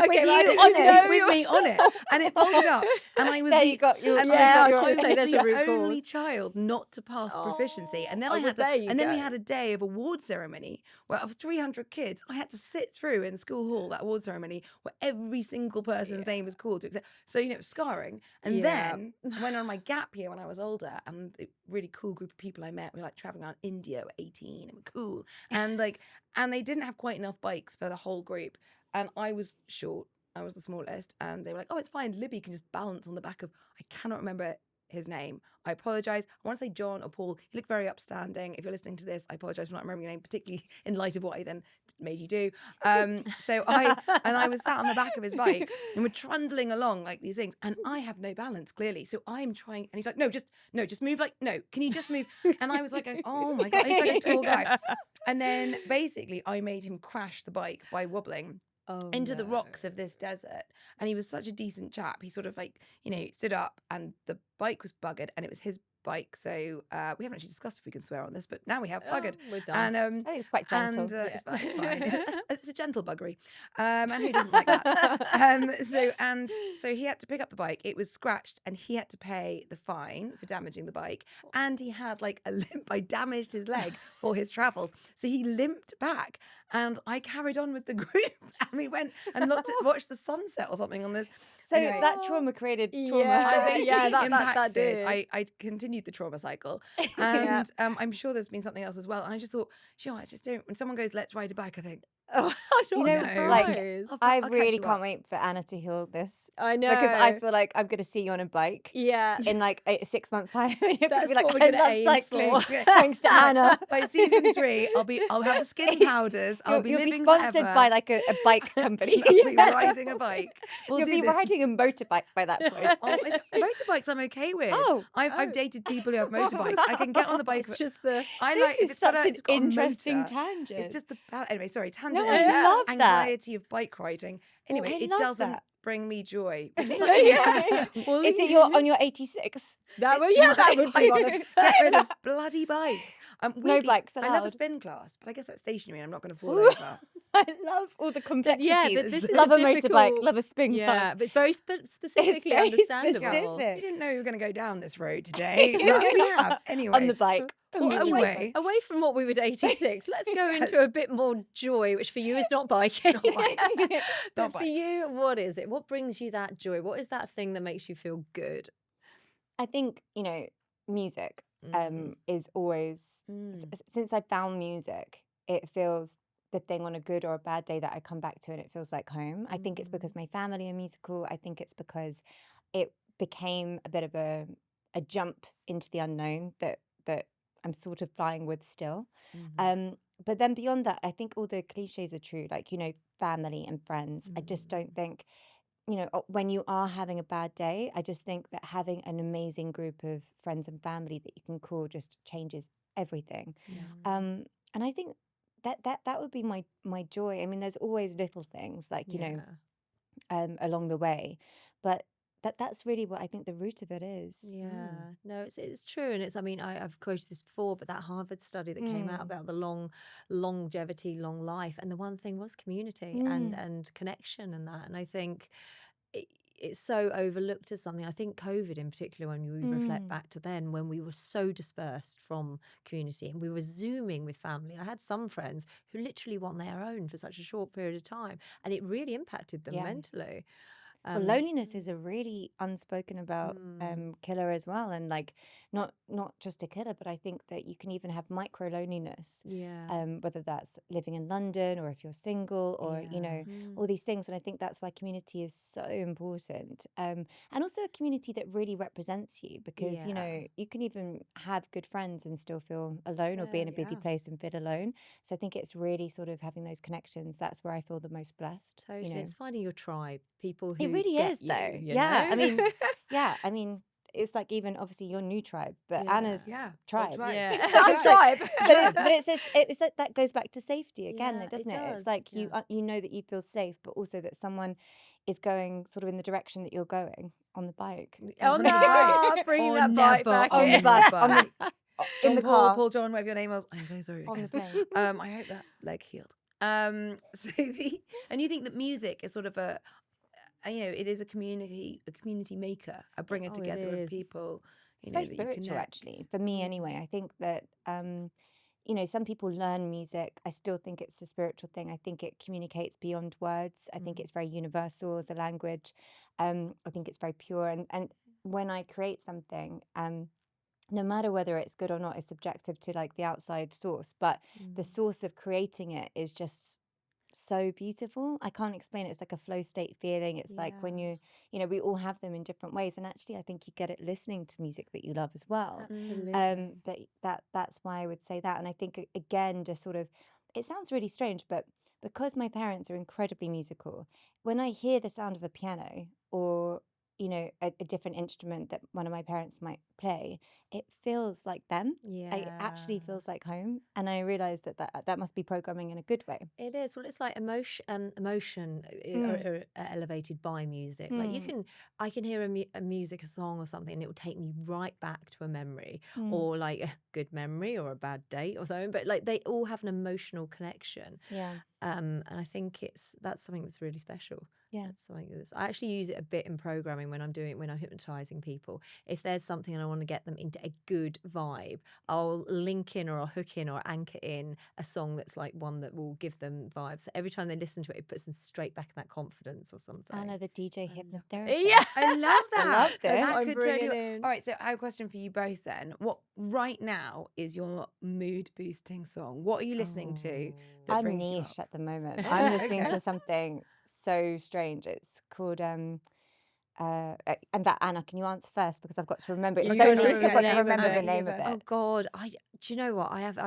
[SPEAKER 3] With you on it?
[SPEAKER 1] with me on it, and it folded up, and I was
[SPEAKER 3] There
[SPEAKER 1] the,
[SPEAKER 3] you got your.
[SPEAKER 1] and
[SPEAKER 2] Yeah, I was
[SPEAKER 1] I
[SPEAKER 2] gonna say, there's a
[SPEAKER 1] the
[SPEAKER 2] root
[SPEAKER 1] only
[SPEAKER 2] cause.
[SPEAKER 1] child not to pass proficiency, and then
[SPEAKER 2] Oh,
[SPEAKER 1] I
[SPEAKER 2] well,
[SPEAKER 1] had to,
[SPEAKER 2] there you
[SPEAKER 1] and then we
[SPEAKER 2] go.
[SPEAKER 1] had a day of award ceremony where of 300 kids, I had to sit through in school hall that award ceremony where every single person's name was called to accept. So it was scarring. And then I went on my gap year when I was older, and a really cool group of people I met. We were like traveling around India at 18, and we're cool, and and they didn't have quite enough bikes for the whole group, and I was short. I was the smallest, and they were like, "Oh, it's fine. Libby can just balance on the back of." I cannot remember his name. I apologise. I want to say John or Paul. You look very upstanding. If you're listening to this, I apologise for not remembering your name, particularly in light of what I then made you do. So I was sat on the back of his bike, and we're trundling along like these things, and I have no balance clearly. So I'm trying, and he's like, just move can you just move? And I was like, oh my God, he's like a tall guy. And then basically I made him crash the bike by wobbling into the rocks of this desert. And he was such a decent chap. He sort of stood up, and the bike was buggered, and it was his bike. So we haven't actually discussed if we can swear on this, but now we have buggered.
[SPEAKER 2] We're done.
[SPEAKER 1] And
[SPEAKER 3] I think it's quite gentle.
[SPEAKER 1] and it's fine. It's a gentle buggery. And who doesn't like that? So he had to pick up the bike. It was scratched, and he had to pay the fine for damaging the bike. And he had like a limp. I damaged his leg for his travels. So he limped back, and I carried on with the group, and we went and watched the sunset or something on this.
[SPEAKER 3] So
[SPEAKER 1] Anyway,
[SPEAKER 3] that trauma created trauma.
[SPEAKER 1] I basically
[SPEAKER 2] that
[SPEAKER 1] impacted.
[SPEAKER 2] did.
[SPEAKER 1] I continued the trauma cycle, and I'm sure there's been something else as well. And I just thought, I just don't. When someone goes, "Let's ride a bike," I think,
[SPEAKER 2] I'm
[SPEAKER 3] You
[SPEAKER 2] not
[SPEAKER 3] know, like,
[SPEAKER 2] surprised.
[SPEAKER 3] I
[SPEAKER 1] I'll catch
[SPEAKER 3] really
[SPEAKER 1] you
[SPEAKER 3] can't
[SPEAKER 1] up.
[SPEAKER 3] wait for Anna to heal this.
[SPEAKER 2] I know.
[SPEAKER 3] Because I feel like I'm going to see you on a bike
[SPEAKER 2] yeah.
[SPEAKER 3] in like 6 months' time. You're going to
[SPEAKER 2] That's
[SPEAKER 3] be like,
[SPEAKER 2] what we're
[SPEAKER 3] I
[SPEAKER 2] gonna
[SPEAKER 3] love
[SPEAKER 2] aim
[SPEAKER 3] cycling.
[SPEAKER 2] for.
[SPEAKER 3] Thanks to Anna.
[SPEAKER 1] By season 3, I'll have the skin powders. I'll be
[SPEAKER 3] You'll be
[SPEAKER 1] living
[SPEAKER 3] sponsored
[SPEAKER 1] forever.
[SPEAKER 3] by like a bike company.
[SPEAKER 1] I'll be riding a bike. We'll
[SPEAKER 3] You'll
[SPEAKER 1] do
[SPEAKER 3] be
[SPEAKER 1] this.
[SPEAKER 3] riding a motorbike by that point.
[SPEAKER 1] Motorbikes I'm okay with.
[SPEAKER 3] Oh.
[SPEAKER 1] I've dated people who have motorbikes. I can get on the bike.
[SPEAKER 2] It's just the.
[SPEAKER 1] I
[SPEAKER 3] This
[SPEAKER 1] like if
[SPEAKER 3] is
[SPEAKER 1] it's got
[SPEAKER 3] such
[SPEAKER 1] a,
[SPEAKER 3] an
[SPEAKER 1] it's got a
[SPEAKER 3] interesting
[SPEAKER 1] motor.
[SPEAKER 3] tangent.
[SPEAKER 1] It's just anyway. Sorry, tangent.
[SPEAKER 3] No, I
[SPEAKER 1] and
[SPEAKER 3] love that.
[SPEAKER 1] anxiety of bike riding. Anyway,
[SPEAKER 3] I
[SPEAKER 1] it
[SPEAKER 3] love
[SPEAKER 1] doesn't
[SPEAKER 3] that.
[SPEAKER 1] bring me joy. Which is
[SPEAKER 2] Yeah. Well,
[SPEAKER 3] Is it on your 86?
[SPEAKER 2] that would be one of.
[SPEAKER 1] Get rid of bloody bikes. Weirdly,
[SPEAKER 3] bikes
[SPEAKER 1] I love a
[SPEAKER 3] allowed.
[SPEAKER 1] spin class, but I guess that's stationary and I'm not going to fall over.
[SPEAKER 3] I love all the complexities.
[SPEAKER 2] Yeah, but this is
[SPEAKER 3] love a
[SPEAKER 2] difficult-
[SPEAKER 3] motorbike, love a spin
[SPEAKER 2] Yeah,
[SPEAKER 3] class.
[SPEAKER 2] but it's very specifically
[SPEAKER 3] very
[SPEAKER 2] understandable.
[SPEAKER 3] specific.
[SPEAKER 1] We didn't know we were going to go down this road today, but we have. Anyway.
[SPEAKER 3] On the bike.
[SPEAKER 2] Well,
[SPEAKER 1] Anyway.
[SPEAKER 2] away from what we would 86, let's go into a bit more joy, which for you is not biking. But
[SPEAKER 1] Not
[SPEAKER 2] for
[SPEAKER 1] bikes.
[SPEAKER 2] you, what is it? What brings you that joy? What is that thing that makes you feel good?
[SPEAKER 3] I think, music is always, since I found music, it feels the thing on a good or a bad day that I come back to and it feels like home. I think it's because my family are musical. I think it's because it became a bit of a jump into the unknown that I'm sort of flying with still. but then beyond that, I think all the cliches are true, like, family and friends. I just
[SPEAKER 2] Mm.
[SPEAKER 3] don't think, when you are having a bad day, I just think that having an amazing group of friends and family that you can call just changes everything.
[SPEAKER 2] Yeah.
[SPEAKER 3] Um, and I think that would be my joy. I mean, there's always little things like,
[SPEAKER 2] Yeah.
[SPEAKER 3] along the way, but that's really what I think the root of it is.
[SPEAKER 2] Yeah, no, it's true, and it's. I mean, I've quoted this before, but that Harvard study that came out
[SPEAKER 3] Mm.
[SPEAKER 2] about the longevity, long life, and the one thing was community
[SPEAKER 3] Mm.
[SPEAKER 2] and connection and that. And I think it's so overlooked as something. I think COVID, in particular, when we reflect
[SPEAKER 3] Mm.
[SPEAKER 2] back to then, when we were so dispersed from community and we were zooming with family. I had some friends who literally were on their own for such a short period of time, and it really impacted them
[SPEAKER 3] Yeah.
[SPEAKER 2] mentally.
[SPEAKER 3] Well, loneliness is a really unspoken about
[SPEAKER 2] Mm,
[SPEAKER 3] killer as well, and like not just a killer, but I think that you can even have micro loneliness,
[SPEAKER 2] yeah,
[SPEAKER 3] whether that's living in London or if you're single or
[SPEAKER 2] yeah.
[SPEAKER 3] all these things. And I think that's why community is so important, and also a community that really represents you, because
[SPEAKER 2] Yeah.
[SPEAKER 3] you can even have good friends and still feel alone, or be in a busy
[SPEAKER 2] Yeah,
[SPEAKER 3] place and feel alone. So I think it's really sort of having those connections. That's where I feel the most blessed.
[SPEAKER 2] totally. It's finding your tribe, people
[SPEAKER 3] It
[SPEAKER 2] who
[SPEAKER 3] really
[SPEAKER 2] get
[SPEAKER 3] is,
[SPEAKER 2] you,
[SPEAKER 3] though.
[SPEAKER 2] you
[SPEAKER 3] Yeah. I
[SPEAKER 2] know?
[SPEAKER 3] mean, yeah. I mean, it's like even obviously your new tribe, but
[SPEAKER 2] Yeah.
[SPEAKER 3] Anna's
[SPEAKER 1] Yeah, old
[SPEAKER 3] tribe.
[SPEAKER 1] tribe.
[SPEAKER 2] Yeah.
[SPEAKER 3] So
[SPEAKER 2] Our
[SPEAKER 3] it's like,
[SPEAKER 2] tribe.
[SPEAKER 3] it's like that goes back to safety again, though,
[SPEAKER 2] Yeah, it
[SPEAKER 3] doesn't it? It's
[SPEAKER 2] does.
[SPEAKER 3] like
[SPEAKER 2] Yeah.
[SPEAKER 3] you know that you feel safe, but also that someone is going sort of in the direction that you're going on the bike,
[SPEAKER 2] Oh
[SPEAKER 1] Really right.
[SPEAKER 2] no, bringing
[SPEAKER 1] Or
[SPEAKER 2] that bike
[SPEAKER 1] never
[SPEAKER 2] back
[SPEAKER 3] on the
[SPEAKER 2] in.
[SPEAKER 3] bus,
[SPEAKER 1] bike.
[SPEAKER 3] in
[SPEAKER 1] John
[SPEAKER 3] the
[SPEAKER 1] Paul,
[SPEAKER 3] car,
[SPEAKER 1] Paul John, whatever your name was. I'm so sorry
[SPEAKER 3] on the
[SPEAKER 1] again.
[SPEAKER 3] plane.
[SPEAKER 1] I hope that leg healed. So and you think that music is sort of it is a community maker, a bringer
[SPEAKER 2] Oh, it
[SPEAKER 1] together of
[SPEAKER 2] is.
[SPEAKER 1] people,
[SPEAKER 3] It's very
[SPEAKER 1] that you
[SPEAKER 3] spiritual,
[SPEAKER 1] connect.
[SPEAKER 3] actually, for me anyway. I think that, some people learn music. I still think it's a spiritual thing. I think it communicates beyond words. I think it's very universal as a language. I think it's very pure. And when I create something, no matter whether it's good or not is subjective to like the outside source, but the source of creating it is just so beautiful. I can't explain it. It's like a flow state feeling. It's like when
[SPEAKER 2] Yeah,
[SPEAKER 3] we all have them in different ways. And actually, I think you get it listening to music that you love as well.
[SPEAKER 2] absolutely.
[SPEAKER 3] But that's why I would say that. And I think again, just sort of, it sounds really strange, but because my parents are incredibly musical, when I hear the sound of a piano or a different instrument that one of my parents might play, it feels like them. It actually
[SPEAKER 2] Yeah.
[SPEAKER 3] feels like home, and I realized that must be programming in a good way.
[SPEAKER 2] It is. Well, it's like emotion
[SPEAKER 3] Mm,
[SPEAKER 2] are elevated by music. Like
[SPEAKER 3] mm,
[SPEAKER 2] I can hear a music, a song or something, and it will take me right back to a memory,
[SPEAKER 3] mm.
[SPEAKER 2] or like a good memory, or a bad date or something. But like they all have an emotional connection,
[SPEAKER 3] Yeah,
[SPEAKER 2] and I think that's something that's really special.
[SPEAKER 3] yeah.
[SPEAKER 2] That's something I actually use it a bit in programming when I'm hypnotizing people. If there's something and I want to get them into a good vibe, I'll link in or I'll hook in or anchor in a song that's like one that will give them vibes. So every time they listen to it, it puts them straight back in that confidence or something.
[SPEAKER 3] Anna, the DJ
[SPEAKER 2] I love it.
[SPEAKER 3] hypnotherapist.
[SPEAKER 2] Yeah,
[SPEAKER 1] I love
[SPEAKER 3] I
[SPEAKER 1] that.
[SPEAKER 3] love
[SPEAKER 2] that's
[SPEAKER 3] this.
[SPEAKER 2] what
[SPEAKER 1] That
[SPEAKER 2] I'm
[SPEAKER 1] could
[SPEAKER 2] bringing
[SPEAKER 1] totally.
[SPEAKER 2] in.
[SPEAKER 1] All right, so I have a question for you both then. What right now is your mood boosting song? What are you listening to
[SPEAKER 2] Oh.
[SPEAKER 1] that
[SPEAKER 3] I'm
[SPEAKER 1] brings you up?
[SPEAKER 3] niche at the moment. I'm listening
[SPEAKER 1] Okay.
[SPEAKER 3] to something so strange. It's called in fact, Anna, can you answer first, because I've got to remember. It's
[SPEAKER 2] You
[SPEAKER 3] so
[SPEAKER 2] gotta
[SPEAKER 3] niche.
[SPEAKER 2] remember
[SPEAKER 3] I've
[SPEAKER 2] the
[SPEAKER 3] got to
[SPEAKER 2] name of
[SPEAKER 3] remember
[SPEAKER 2] it.
[SPEAKER 3] the
[SPEAKER 1] You
[SPEAKER 3] name
[SPEAKER 1] go
[SPEAKER 3] of
[SPEAKER 1] first.
[SPEAKER 3] it.
[SPEAKER 2] Oh God, do you know what I have?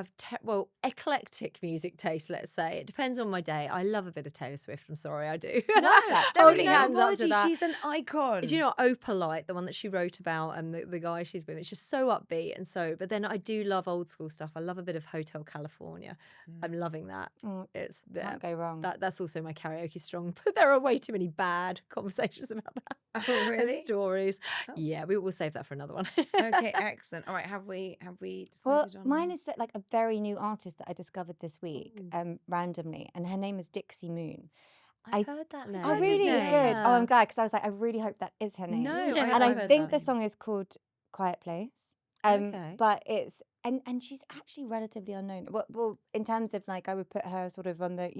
[SPEAKER 2] Eclectic music taste. Let's say it depends on my day. I love a bit of Taylor Swift. I'm sorry, I do.
[SPEAKER 1] No,
[SPEAKER 3] that.
[SPEAKER 1] there is
[SPEAKER 2] Holding
[SPEAKER 1] no
[SPEAKER 2] hands up to
[SPEAKER 1] apology.
[SPEAKER 2] that.
[SPEAKER 1] She's an icon.
[SPEAKER 2] Do you know Opalite, the one that she wrote about, and the guy she's with? It's just so upbeat and so. But then I do love old school stuff. I love a bit of Hotel California. I'm loving that.
[SPEAKER 3] Mm,
[SPEAKER 2] It's
[SPEAKER 3] can't go wrong.
[SPEAKER 2] that's also my karaoke strong. But there are way too many bad conversations about that.
[SPEAKER 1] Oh,
[SPEAKER 2] And
[SPEAKER 1] really?
[SPEAKER 2] stories.
[SPEAKER 1] Oh.
[SPEAKER 2] Yeah, we will save that for another one.
[SPEAKER 1] Okay, excellent. All right, have we
[SPEAKER 3] Well,
[SPEAKER 1] decided on
[SPEAKER 3] mine is like a very new artist that I discovered this week,
[SPEAKER 2] Ooh.
[SPEAKER 3] randomly, and her name is Dixie Moon.
[SPEAKER 2] I've heard that name.
[SPEAKER 3] Oh,
[SPEAKER 1] heard this
[SPEAKER 3] really?
[SPEAKER 1] name.
[SPEAKER 3] Good. Oh, I'm
[SPEAKER 2] Yeah.
[SPEAKER 3] glad, because I was like, I really hope that is her name.
[SPEAKER 1] No,
[SPEAKER 2] Yeah,
[SPEAKER 3] And
[SPEAKER 2] I've
[SPEAKER 3] I
[SPEAKER 2] heard
[SPEAKER 3] think
[SPEAKER 2] that.
[SPEAKER 3] the song is called Quiet Place.
[SPEAKER 2] Okay.
[SPEAKER 3] But it's and she's actually relatively unknown. Well, in terms of like, I would put her sort of on the,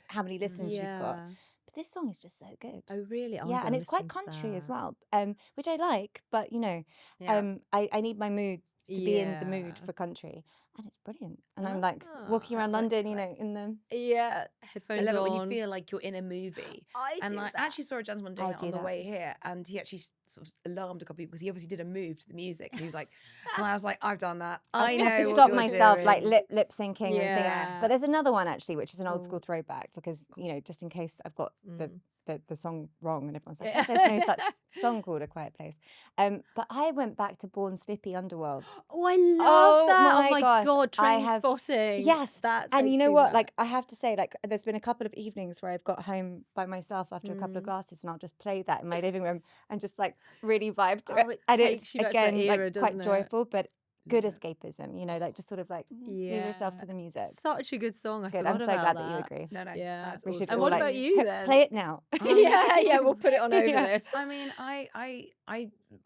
[SPEAKER 3] how many listens she's got.
[SPEAKER 2] Yeah.
[SPEAKER 3] But this song is just so good.
[SPEAKER 2] Oh, really? Oh, I'm
[SPEAKER 3] Yeah, and
[SPEAKER 2] gonna
[SPEAKER 3] it's quite
[SPEAKER 2] listen to
[SPEAKER 3] country as
[SPEAKER 2] that.
[SPEAKER 3] well, which I like. But
[SPEAKER 1] Yeah.
[SPEAKER 3] I need my mood to be in the mood
[SPEAKER 2] Yeah.
[SPEAKER 3] for country, and it's brilliant. And I'm like walking
[SPEAKER 2] Ah,
[SPEAKER 3] around
[SPEAKER 1] That's like,
[SPEAKER 3] London, you know, in the
[SPEAKER 2] yeah.
[SPEAKER 1] I
[SPEAKER 2] Headphones
[SPEAKER 1] love it when you
[SPEAKER 2] on.
[SPEAKER 1] feel like you're in a movie.
[SPEAKER 2] I
[SPEAKER 1] And
[SPEAKER 2] do
[SPEAKER 1] I
[SPEAKER 2] that.
[SPEAKER 1] actually saw a gentleman doing
[SPEAKER 3] I
[SPEAKER 1] that
[SPEAKER 3] do
[SPEAKER 1] on the
[SPEAKER 3] that.
[SPEAKER 1] way here, and he actually sort of alarmed a couple people because he obviously did a move to the music, and he was like, and I was like, I've done that. I
[SPEAKER 3] I have to
[SPEAKER 1] know what
[SPEAKER 3] stop
[SPEAKER 1] you're
[SPEAKER 3] myself, like
[SPEAKER 1] doing.
[SPEAKER 3] lip syncing and singing.
[SPEAKER 2] Yeah.
[SPEAKER 3] But there's another one actually, which is an old
[SPEAKER 1] Oh.
[SPEAKER 3] school throwback, because you know, just in case I've got
[SPEAKER 2] Mm.
[SPEAKER 3] the song wrong, and everyone's like,
[SPEAKER 2] Yeah.
[SPEAKER 3] oh, there's no such song called A Quiet Place. But I went back to Born Slippy Underworld.
[SPEAKER 2] Oh, I love
[SPEAKER 3] Oh
[SPEAKER 2] that. Oh
[SPEAKER 3] my
[SPEAKER 2] my
[SPEAKER 3] gosh,
[SPEAKER 2] God,
[SPEAKER 3] I
[SPEAKER 2] train
[SPEAKER 3] have
[SPEAKER 2] spotting.
[SPEAKER 3] yes.
[SPEAKER 2] That
[SPEAKER 3] And you
[SPEAKER 2] takes
[SPEAKER 3] know
[SPEAKER 2] me
[SPEAKER 3] what?
[SPEAKER 2] back.
[SPEAKER 3] Like I have to say, like there's been a couple of evenings where I've got home by myself after a couple of
[SPEAKER 2] Mm.
[SPEAKER 3] glasses, and I'll just play that in my living room and just like really vibe to
[SPEAKER 2] Oh,
[SPEAKER 3] it.
[SPEAKER 2] it
[SPEAKER 3] And it's
[SPEAKER 2] takes you back to that
[SPEAKER 3] again
[SPEAKER 2] era,
[SPEAKER 3] like
[SPEAKER 2] doesn't
[SPEAKER 3] quite
[SPEAKER 2] it?
[SPEAKER 3] joyful, but good
[SPEAKER 1] Love it.
[SPEAKER 3] escapism. You know, like just sort of like lose yourself to the music.
[SPEAKER 2] Such a good song. I
[SPEAKER 3] Good.
[SPEAKER 2] forgot
[SPEAKER 3] I'm so
[SPEAKER 2] about
[SPEAKER 3] glad that you
[SPEAKER 2] that.
[SPEAKER 3] agree.
[SPEAKER 1] No,
[SPEAKER 2] Yeah.
[SPEAKER 1] that's
[SPEAKER 3] We should
[SPEAKER 1] awesome.
[SPEAKER 2] And
[SPEAKER 3] all
[SPEAKER 2] what
[SPEAKER 3] like
[SPEAKER 2] about you then?
[SPEAKER 3] play it now.
[SPEAKER 2] Yeah, we'll put it on over
[SPEAKER 3] Yeah.
[SPEAKER 2] this.
[SPEAKER 1] I mean,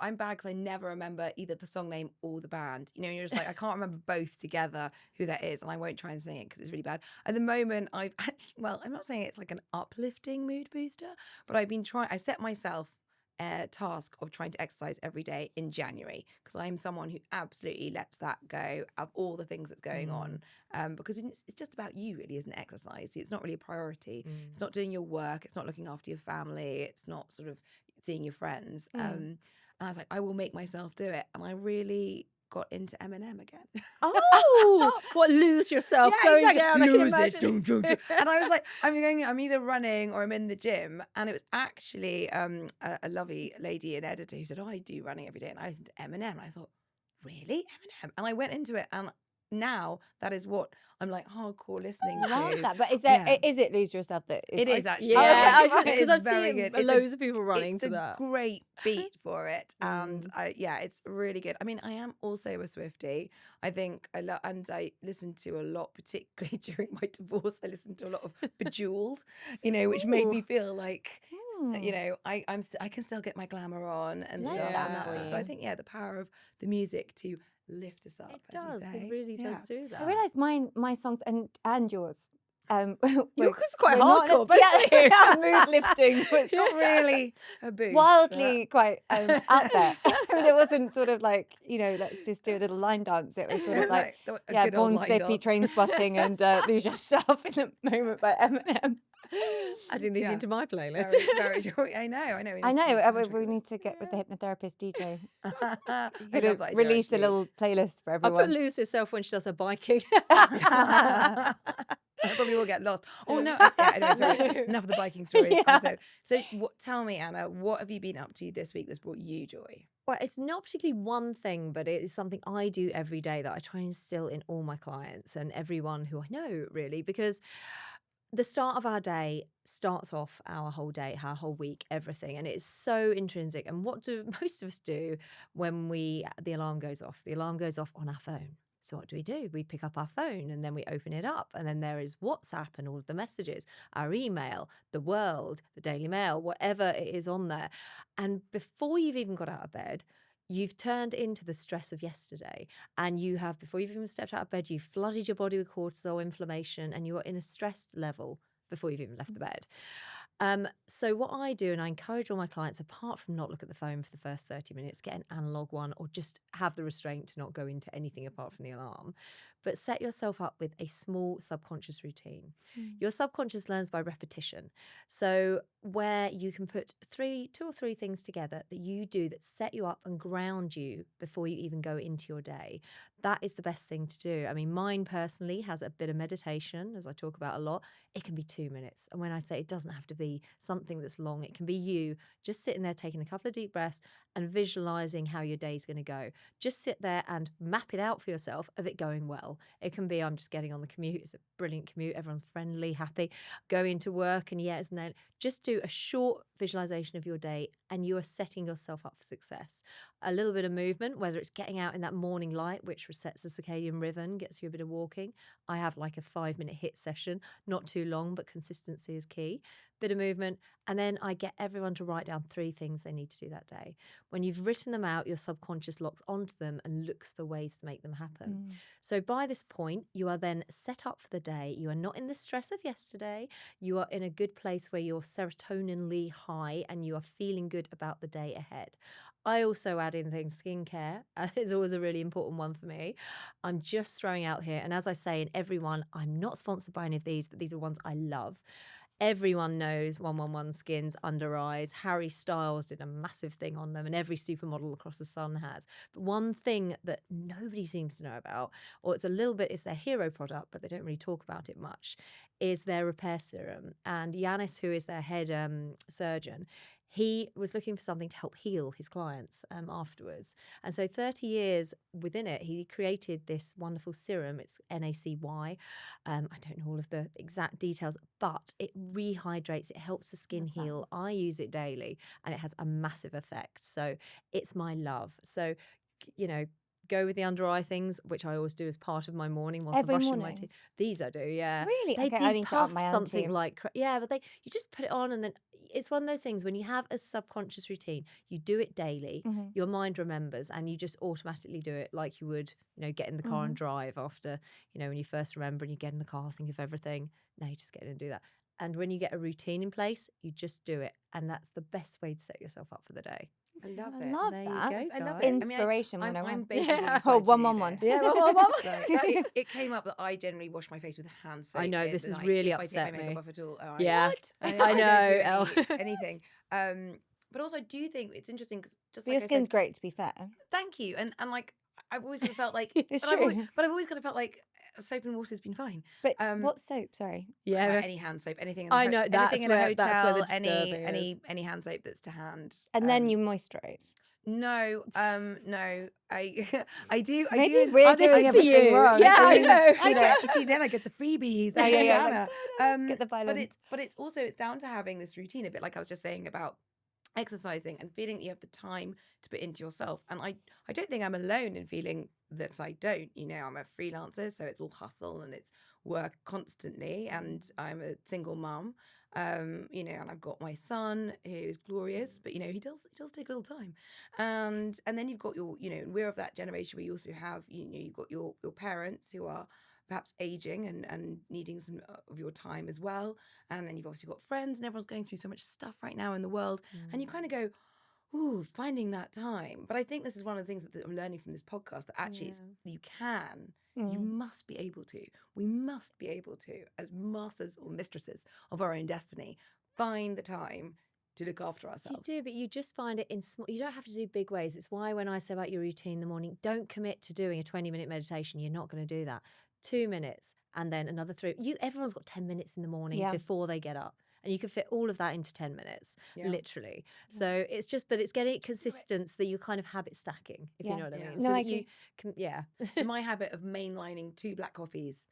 [SPEAKER 1] I'm bad because I never remember either the song name or the band. You know, you're just like, I can't remember both together who that is, and I won't try and sing it because it's really bad. At the moment, I've actually, well, I'm not saying it's like an uplifting mood booster, but I've been trying. I set myself a task of trying to exercise every day in January because I'm someone who absolutely lets that go of all the things that's going on. Because it's just about you, really, isn't exercise? So it's not really a priority. It's not doing your work. It's not looking after your family. It's not sort of seeing your friends. And I was like, I will make myself do it. And I really got into Eminem again.
[SPEAKER 2] Oh, what, lose yourself going
[SPEAKER 1] exactly.
[SPEAKER 2] down? I can
[SPEAKER 1] Lose it.
[SPEAKER 2] imagine.
[SPEAKER 1] And I was like, I'm either running or I'm in the gym. And it was actually a lovely lady, an editor, who said, oh, I do running every day. And I listened to Eminem. And I thought, really? Eminem? And I went into it, and now that is what I'm like hardcore listening
[SPEAKER 3] Love
[SPEAKER 1] to.
[SPEAKER 3] that. But is
[SPEAKER 1] Yeah.
[SPEAKER 3] it Lose Yourself that is
[SPEAKER 1] It is actually.
[SPEAKER 2] Yeah,
[SPEAKER 1] It
[SPEAKER 2] because
[SPEAKER 1] is
[SPEAKER 2] I've
[SPEAKER 1] very
[SPEAKER 2] seen
[SPEAKER 1] good. It's
[SPEAKER 2] loads of people running
[SPEAKER 1] it's
[SPEAKER 2] to
[SPEAKER 1] a
[SPEAKER 2] that.
[SPEAKER 1] great beat for it, and
[SPEAKER 2] Mm.
[SPEAKER 1] it's really good. I mean, I am also a Swiftie. I think and I listen to a lot, particularly during my divorce. I listened to a lot of Bejeweled, which made me
[SPEAKER 2] Ooh.
[SPEAKER 1] feel like, I can still get my glamour on and
[SPEAKER 3] Love
[SPEAKER 1] stuff,
[SPEAKER 3] that
[SPEAKER 1] and that's
[SPEAKER 3] for
[SPEAKER 1] so I
[SPEAKER 3] you.
[SPEAKER 1] think the power of the music to lift us up,
[SPEAKER 2] It
[SPEAKER 1] as we
[SPEAKER 2] does.
[SPEAKER 1] say.
[SPEAKER 2] It really does
[SPEAKER 1] Yeah.
[SPEAKER 2] do that.
[SPEAKER 3] I realise my songs and yours.
[SPEAKER 2] Yours
[SPEAKER 3] we're-
[SPEAKER 2] is quite
[SPEAKER 3] we're not
[SPEAKER 2] hardcore,
[SPEAKER 3] necess-
[SPEAKER 2] but
[SPEAKER 3] yeah, mood lifting.
[SPEAKER 1] It's not really a boost.
[SPEAKER 3] Wildly quite out there. I mean, it wasn't sort of like, let's just do a little line dance. It was sort of like,
[SPEAKER 1] a good old
[SPEAKER 3] Born
[SPEAKER 1] line
[SPEAKER 3] Slippy,
[SPEAKER 1] dance.
[SPEAKER 3] Train Spotting, and Lose Yourself in the Moment by Eminem.
[SPEAKER 2] adding these
[SPEAKER 1] Yeah.
[SPEAKER 2] into my playlist.
[SPEAKER 1] Very joy. I know.
[SPEAKER 3] I
[SPEAKER 1] We
[SPEAKER 3] know.
[SPEAKER 1] need
[SPEAKER 3] We need to get with the hypnotherapist DJ.
[SPEAKER 1] I
[SPEAKER 3] Could
[SPEAKER 1] love that idea,
[SPEAKER 3] release a
[SPEAKER 1] actually.
[SPEAKER 3] little playlist for
[SPEAKER 2] I'll put
[SPEAKER 3] everyone.
[SPEAKER 2] Lose Herself when she does her biking.
[SPEAKER 1] I probably will get lost. Oh no! Anyway, sorry. Enough of the biking stories.
[SPEAKER 3] Yeah.
[SPEAKER 1] So tell me, Anna, what have you been up to this week that's brought you joy?
[SPEAKER 2] Well, it's not particularly one thing, but it is something I do every day that I try and instill in all my clients and everyone who I know, really, because the start of our day starts off our whole day, our whole week, everything. And it's so intrinsic. And what do most of us do when the alarm goes off? The alarm goes off on our phone. So what do? We pick up our phone and then we open it up. And then there is WhatsApp and all of the messages, our email, the world, the Daily Mail, whatever it is on there. And before you've even got out of bed, you've turned into the stress of yesterday, and you have, before you've even stepped out of bed, you've flooded your body with cortisol, inflammation, and you are in a stress level before you've even left the bed. So what I do, and I encourage all my clients, apart from not look at the phone for the first 30 minutes, get an analog one, or just have the restraint to not go into anything apart from the alarm, but set yourself up with a small subconscious routine. Your subconscious learns by repetition. So where you can put two or three things together that you do that set you up and ground you before you even go into your day. That is the best thing to do. I mean, mine personally has a bit of meditation, as I talk about a lot. It can be 2 minutes. And when I say it doesn't have to be something that's long, it can be you just sitting there taking a couple of deep breaths and visualizing how your day's going to go. Just sit there and map it out for yourself of it going well. It can be, I'm just getting on the commute. It's a brilliant commute. Everyone's friendly, happy. Going to work and it's nailed. Just do a short visualization of your day and you are setting yourself up for success. A little bit of movement, whether it's getting out in that morning light, which resets the circadian rhythm, gets you a bit of walking. I have like a 5-minute HIIT session, not too long, but consistency is key. Bit of movement. And then I get everyone to write down 3 things they need to do that day. When you've written them out, your subconscious locks onto them and looks for ways to make them happen. So by this point, you are then set up for the day. You are not in the stress of yesterday. You are in a good place where you're serotoninally high and you are feeling good about the day ahead. I also add in things, skincare is always a really important one for me. I'm just throwing out here, and as I say in every one, I'm not sponsored by any of these, but these are ones I love. Everyone knows 111 Skin's under eyes. Harry Styles did a massive thing on them, and every supermodel across the sun has. But one thing that nobody seems to know about, or it's their hero product, but they don't really talk about it much, is their repair serum. And Yanis, who is their head surgeon, he was looking for something to help heal his clients afterwards. And so 30 years within it, he created this wonderful serum. It's NACY. I don't know all of the exact details, but it rehydrates. It helps the skin heal. I use it daily and it has a massive effect. So it's my love. So, go with the under eye things, which I always do as part of my morning whilst
[SPEAKER 3] Every
[SPEAKER 2] I'm brushing my
[SPEAKER 3] morning?
[SPEAKER 2] teeth. These I do, yeah.
[SPEAKER 3] Really?
[SPEAKER 2] They
[SPEAKER 3] Okay, I need to up
[SPEAKER 2] depuff
[SPEAKER 3] my
[SPEAKER 2] something
[SPEAKER 3] ante.
[SPEAKER 2] like, but you just put it on, and then it's one of those things when you have a subconscious routine, you do it daily, your mind remembers, and you just automatically do it like you would, get in the car and drive after, when you first remember and you get in the car, think of everything. Now you just get in and do that. And when you get a routine in place, you just do it. And that's the best way to set yourself up for the day.
[SPEAKER 1] I love
[SPEAKER 3] I
[SPEAKER 1] it.
[SPEAKER 3] love
[SPEAKER 2] There
[SPEAKER 3] that.
[SPEAKER 2] you go,
[SPEAKER 1] I love
[SPEAKER 2] guys.
[SPEAKER 1] it. I mean,
[SPEAKER 3] Inspiration
[SPEAKER 1] I'm
[SPEAKER 3] 101.
[SPEAKER 1] basically
[SPEAKER 2] Yeah.
[SPEAKER 1] inspired
[SPEAKER 3] Oh,
[SPEAKER 1] to do
[SPEAKER 3] 111.
[SPEAKER 1] this.
[SPEAKER 2] Yeah, 111.
[SPEAKER 1] It came up that I generally wash my face with hand soap.
[SPEAKER 2] I know,
[SPEAKER 1] in
[SPEAKER 2] this
[SPEAKER 1] the
[SPEAKER 2] has
[SPEAKER 1] night
[SPEAKER 2] really
[SPEAKER 1] if I take
[SPEAKER 2] upset
[SPEAKER 1] my makeup
[SPEAKER 2] me.
[SPEAKER 1] off at all.
[SPEAKER 2] Yeah.
[SPEAKER 1] What?
[SPEAKER 2] I
[SPEAKER 1] I
[SPEAKER 2] know,
[SPEAKER 1] don't do
[SPEAKER 2] Elle.
[SPEAKER 1] anything. But also, I do think it's interesting because just
[SPEAKER 3] But
[SPEAKER 1] like
[SPEAKER 3] your
[SPEAKER 1] I
[SPEAKER 3] skin's
[SPEAKER 1] said,
[SPEAKER 3] great, to be fair.
[SPEAKER 1] thank you. And like I've always kind of felt like,
[SPEAKER 3] It's
[SPEAKER 1] but
[SPEAKER 3] true.
[SPEAKER 1] I've always kind of felt like soap and water's been fine.
[SPEAKER 3] But what soap? Sorry.
[SPEAKER 2] Yeah.
[SPEAKER 1] Like any hand soap, anything in the
[SPEAKER 2] I know,
[SPEAKER 1] anything in a hotel,
[SPEAKER 2] that's where the
[SPEAKER 1] any
[SPEAKER 2] disturbing is.
[SPEAKER 1] any hand soap that's to hand.
[SPEAKER 3] And then you moisturize.
[SPEAKER 1] No, no. I do.
[SPEAKER 3] Maybe we're
[SPEAKER 2] this
[SPEAKER 3] doing
[SPEAKER 2] is for
[SPEAKER 3] everything
[SPEAKER 2] you.
[SPEAKER 3] wrong.
[SPEAKER 2] Yeah, I
[SPEAKER 3] Doing-
[SPEAKER 2] know.
[SPEAKER 1] I
[SPEAKER 3] you know.
[SPEAKER 1] get, see, then I get the freebies.
[SPEAKER 3] Yeah, yeah, yeah,
[SPEAKER 1] Anna.
[SPEAKER 3] Get the
[SPEAKER 1] But
[SPEAKER 3] violin.
[SPEAKER 1] it's also it's down to having this routine, a bit like I was just saying about exercising and feeling that you have the time to put into yourself. And I don't think I'm alone in feeling that I don't. I'm a freelancer, so it's all hustle and it's work constantly. And I'm a single mum. And I've got my son who is glorious, but he does take a little time. And then you've got your, we're of that generation where you also have, you've got your parents who are perhaps aging and needing some of your time as well. And then you've obviously got friends, and everyone's going through so much stuff right now in the world. And you kind of go, ooh, finding that time. But I think this is one of the things that I'm learning from this podcast, that actually you can. You must be able to. We must be able to, as masters or mistresses of our own destiny, find the time to look after ourselves.
[SPEAKER 2] You do, but you just find it in small. You don't have to do big ways. It's why when I say about your routine in the morning, don't commit to doing a 20-minute meditation. You're not going to do that. 2 minutes and then another 3. Everyone's got 10 minutes in the morning before they get up. And you can fit all of that into 10 minutes, literally. So it's just, but it's getting it consistent so that you kind of habit stacking, if you know what I mean.
[SPEAKER 3] No,
[SPEAKER 2] So
[SPEAKER 3] I
[SPEAKER 2] that
[SPEAKER 3] agree.
[SPEAKER 2] you can,
[SPEAKER 1] So my habit of mainlining 2 black coffees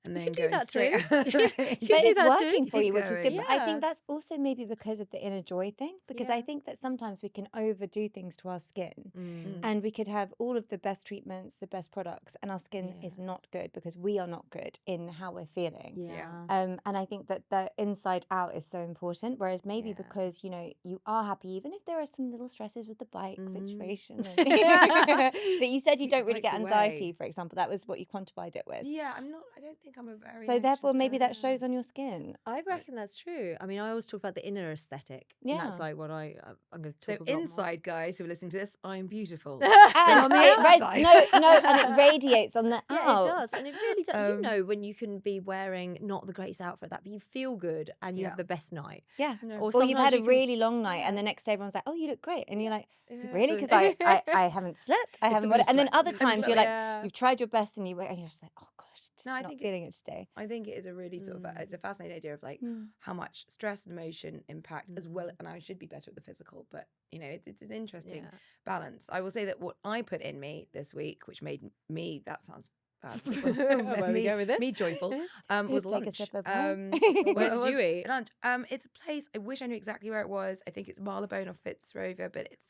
[SPEAKER 1] and
[SPEAKER 2] You
[SPEAKER 1] then
[SPEAKER 2] can do
[SPEAKER 1] going
[SPEAKER 2] that
[SPEAKER 1] straight
[SPEAKER 2] too.
[SPEAKER 1] out.
[SPEAKER 2] You can
[SPEAKER 3] But
[SPEAKER 2] do
[SPEAKER 3] it's
[SPEAKER 2] that too.
[SPEAKER 3] working for you,
[SPEAKER 1] Keep
[SPEAKER 3] which is good.
[SPEAKER 1] going.
[SPEAKER 3] But I
[SPEAKER 2] Yeah.
[SPEAKER 3] think that's also maybe because of the inner joy thing, because I
[SPEAKER 2] Yeah.
[SPEAKER 3] think that sometimes we can overdo things to our skin,
[SPEAKER 1] Mm.
[SPEAKER 3] and we could have all of the best treatments, the best products, and our skin is not good because we are not good in how we're feeling.
[SPEAKER 2] Yeah.
[SPEAKER 3] And I think that the inside out is so important. Whereas maybe
[SPEAKER 2] Yeah.
[SPEAKER 3] because you are happy, even if there are some little stresses with the bike situation, and,
[SPEAKER 2] Yeah.
[SPEAKER 3] but you said you don't really
[SPEAKER 1] Bike's
[SPEAKER 3] get
[SPEAKER 1] away.
[SPEAKER 3] anxiety, for example. That was what you quantified it with.
[SPEAKER 1] Yeah, I don't think I'm a very
[SPEAKER 3] So
[SPEAKER 1] anxious
[SPEAKER 3] therefore, maybe that
[SPEAKER 1] person.
[SPEAKER 3] shows on your skin.
[SPEAKER 2] I reckon that's true. I mean, I always talk about the inner aesthetic. And
[SPEAKER 3] Yeah.
[SPEAKER 2] that's like what I'm going to
[SPEAKER 1] So
[SPEAKER 2] talk about
[SPEAKER 1] inside, guys who are listening to this, I'm beautiful.
[SPEAKER 2] more.
[SPEAKER 3] And
[SPEAKER 1] on the
[SPEAKER 3] it
[SPEAKER 1] outside.
[SPEAKER 3] and it radiates on the
[SPEAKER 2] Yeah,
[SPEAKER 3] out.
[SPEAKER 2] it does. And it really does.
[SPEAKER 1] Um,
[SPEAKER 2] When you can be wearing not the greatest outfit, that, but you feel good and you
[SPEAKER 1] Yeah.
[SPEAKER 2] have the best night.
[SPEAKER 3] Yeah.
[SPEAKER 1] No.
[SPEAKER 2] Or
[SPEAKER 3] Or you've
[SPEAKER 2] sometimes
[SPEAKER 3] had a
[SPEAKER 2] you can-
[SPEAKER 3] really long night, and
[SPEAKER 2] Yeah.
[SPEAKER 3] the next day everyone's like, "Oh, you look great," and you're like,
[SPEAKER 2] Yeah.
[SPEAKER 3] "Really?" Because I haven't slept, I
[SPEAKER 1] It's the
[SPEAKER 3] haven't.
[SPEAKER 1] mood
[SPEAKER 3] And then
[SPEAKER 1] sweats.
[SPEAKER 3] other times you're like,
[SPEAKER 2] Yeah.
[SPEAKER 3] you've tried your best, and you're just like, "Oh gosh, just
[SPEAKER 1] No, I
[SPEAKER 3] not
[SPEAKER 1] think
[SPEAKER 3] feeling it today."
[SPEAKER 1] I think it is a really sort of it's a fascinating idea of like how much stress and emotion impact as well. And I should be better at the physical, but it's an interesting
[SPEAKER 2] Yeah.
[SPEAKER 1] balance. I will say that what I put in me this week, which made me, that sounds bad,
[SPEAKER 2] Where we go with this?
[SPEAKER 1] me joyful, was
[SPEAKER 3] Take a
[SPEAKER 1] lunch.
[SPEAKER 3] sip of wine.
[SPEAKER 2] Where did you eat?
[SPEAKER 1] Lunch. It's a place. I wish I knew exactly where it was. I think it's Marylebone or Fitzrover, but it's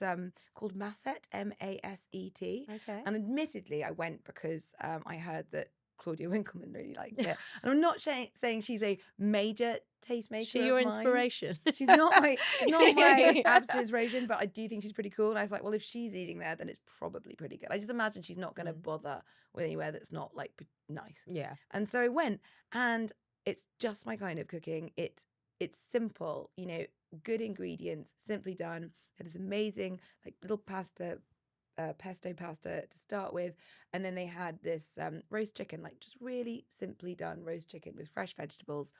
[SPEAKER 1] called Masset, Maset.
[SPEAKER 2] Okay.
[SPEAKER 1] And admittedly, I went because I heard that Claudia Winkleman really liked it. And I'm not saying she's a major tastemaker.
[SPEAKER 2] She your
[SPEAKER 1] of mine.
[SPEAKER 2] inspiration?
[SPEAKER 1] She's not my absolute inspiration, but I do think she's pretty cool. And I was like, well, if she's eating there, then it's probably pretty good. I just imagine she's not going to bother with anywhere that's not like nice.
[SPEAKER 2] Yeah.
[SPEAKER 1] And so I went, and it's just my kind of cooking. It's simple, you know, good ingredients, simply done. Had this amazing like little pesto pasta to start with, and then they had this roast chicken, like just really simply done roast chicken with fresh vegetables.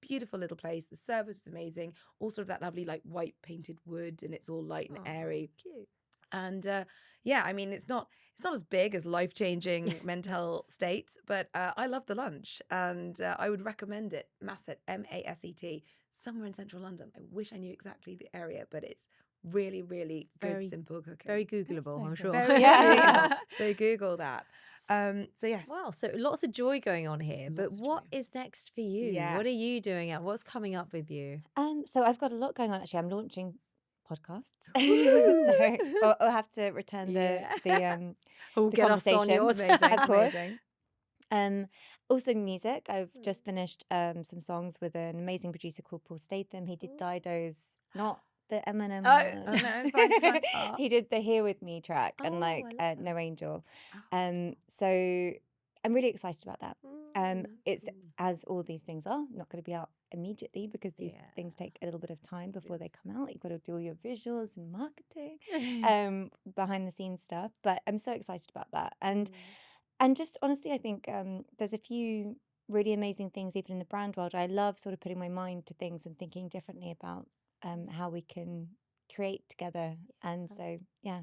[SPEAKER 1] Beautiful little place. The service was amazing. All sort of that lovely like white painted wood, and it's all light and airy.
[SPEAKER 2] Cute.
[SPEAKER 1] And yeah, I mean, it's not as big as life-changing mental state, but I love the lunch, and I would recommend it. Masset, Maset, somewhere in central London. I wish I knew exactly the area, but it's really, really good,
[SPEAKER 2] Very-
[SPEAKER 1] simple cooking.
[SPEAKER 2] Very Googleable,
[SPEAKER 3] so
[SPEAKER 2] I'm
[SPEAKER 3] good.
[SPEAKER 2] sure.
[SPEAKER 1] Very
[SPEAKER 3] Yeah.
[SPEAKER 1] Googleable. So Google that. So yes.
[SPEAKER 2] Wow, so lots of joy going on here. But
[SPEAKER 1] Lots of
[SPEAKER 2] what
[SPEAKER 1] joy.
[SPEAKER 2] is next for you? What are
[SPEAKER 1] Yes.
[SPEAKER 2] you doing at? What's coming up with you?
[SPEAKER 3] So I've got a lot going on. Actually, I'm launching podcasts. So I'll have to return the
[SPEAKER 2] We'll
[SPEAKER 3] the
[SPEAKER 2] get us on
[SPEAKER 3] conversation.
[SPEAKER 2] yours.
[SPEAKER 1] Amazing,
[SPEAKER 3] Of course.
[SPEAKER 1] amazing.
[SPEAKER 3] Also music. I've just finished some songs with an amazing producer called Paul Statham. He did Dido's, not the Eminem
[SPEAKER 2] Oh,
[SPEAKER 3] one.
[SPEAKER 1] oh, no, it's fine, it's fine.
[SPEAKER 3] He did the Here With Me track and
[SPEAKER 2] Oh,
[SPEAKER 3] like
[SPEAKER 2] I love
[SPEAKER 3] No Angel.
[SPEAKER 1] Oh.
[SPEAKER 3] So I'm really excited about that.
[SPEAKER 2] that's
[SPEAKER 3] It's
[SPEAKER 2] cool.
[SPEAKER 3] as all these things are not going to be out immediately because these
[SPEAKER 2] Yeah.
[SPEAKER 3] things take a little bit of time before they come out. You've got to do all your visuals and marketing, behind the scenes stuff. But I'm so excited about that. And just honestly, I think there's a few really amazing things even in the brand world. I love sort of putting my mind to things and thinking differently about how we can create together. And so, yeah,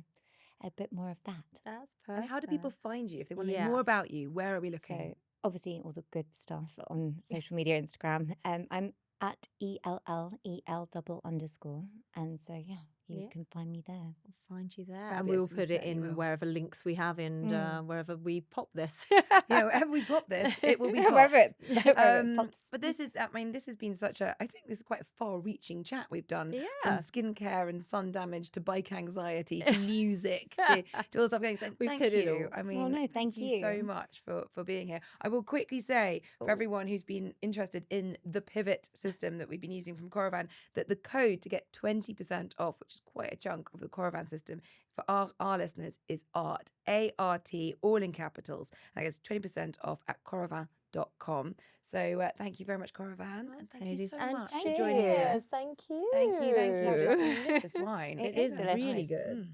[SPEAKER 3] a bit more of that.
[SPEAKER 2] That's
[SPEAKER 1] And
[SPEAKER 2] perfect.
[SPEAKER 1] how do people find you? If they want to know
[SPEAKER 2] Yeah.
[SPEAKER 1] more about you, where are we looking?
[SPEAKER 3] So obviously all the good stuff on social media, Instagram. I'm at ELL, EL__. And so, yeah, you
[SPEAKER 2] Yeah.
[SPEAKER 3] can find me there.
[SPEAKER 2] We'll find you there. And
[SPEAKER 1] Fabulous,
[SPEAKER 2] we'll
[SPEAKER 1] we
[SPEAKER 2] put it
[SPEAKER 1] certainly
[SPEAKER 2] in
[SPEAKER 1] will.
[SPEAKER 2] wherever links we have in wherever we pop this.
[SPEAKER 1] Yeah, wherever we pop this, it will be popped.
[SPEAKER 3] Wherever it pops.
[SPEAKER 1] But this has been such a, I think this is quite a far-reaching chat we've done.
[SPEAKER 2] Yeah.
[SPEAKER 1] From skincare and sun damage to bike anxiety to music to all stuff going. So
[SPEAKER 2] We've
[SPEAKER 1] thank
[SPEAKER 2] hit it
[SPEAKER 1] you.
[SPEAKER 2] all.
[SPEAKER 1] I mean,
[SPEAKER 3] no,
[SPEAKER 1] thank
[SPEAKER 3] thank
[SPEAKER 1] you so
[SPEAKER 3] you.
[SPEAKER 1] much for being here. I will quickly say for
[SPEAKER 2] Oh.
[SPEAKER 1] everyone who's been interested in the pivot system that we've been using from Coravan, that the code to get 20% off, which is quite a chunk of the Coravan system, for our listeners is ART, A-R-T, all in capitals. That gets 20% off at coravan.com. So thank you very much, Coravan. And thank you
[SPEAKER 2] Ladies
[SPEAKER 1] so
[SPEAKER 2] and
[SPEAKER 1] much for joining
[SPEAKER 2] cheers.
[SPEAKER 1] us.
[SPEAKER 2] Thank you.
[SPEAKER 1] Thank you for this delicious wine.
[SPEAKER 2] It
[SPEAKER 3] is
[SPEAKER 2] is
[SPEAKER 3] delicious.
[SPEAKER 2] really good.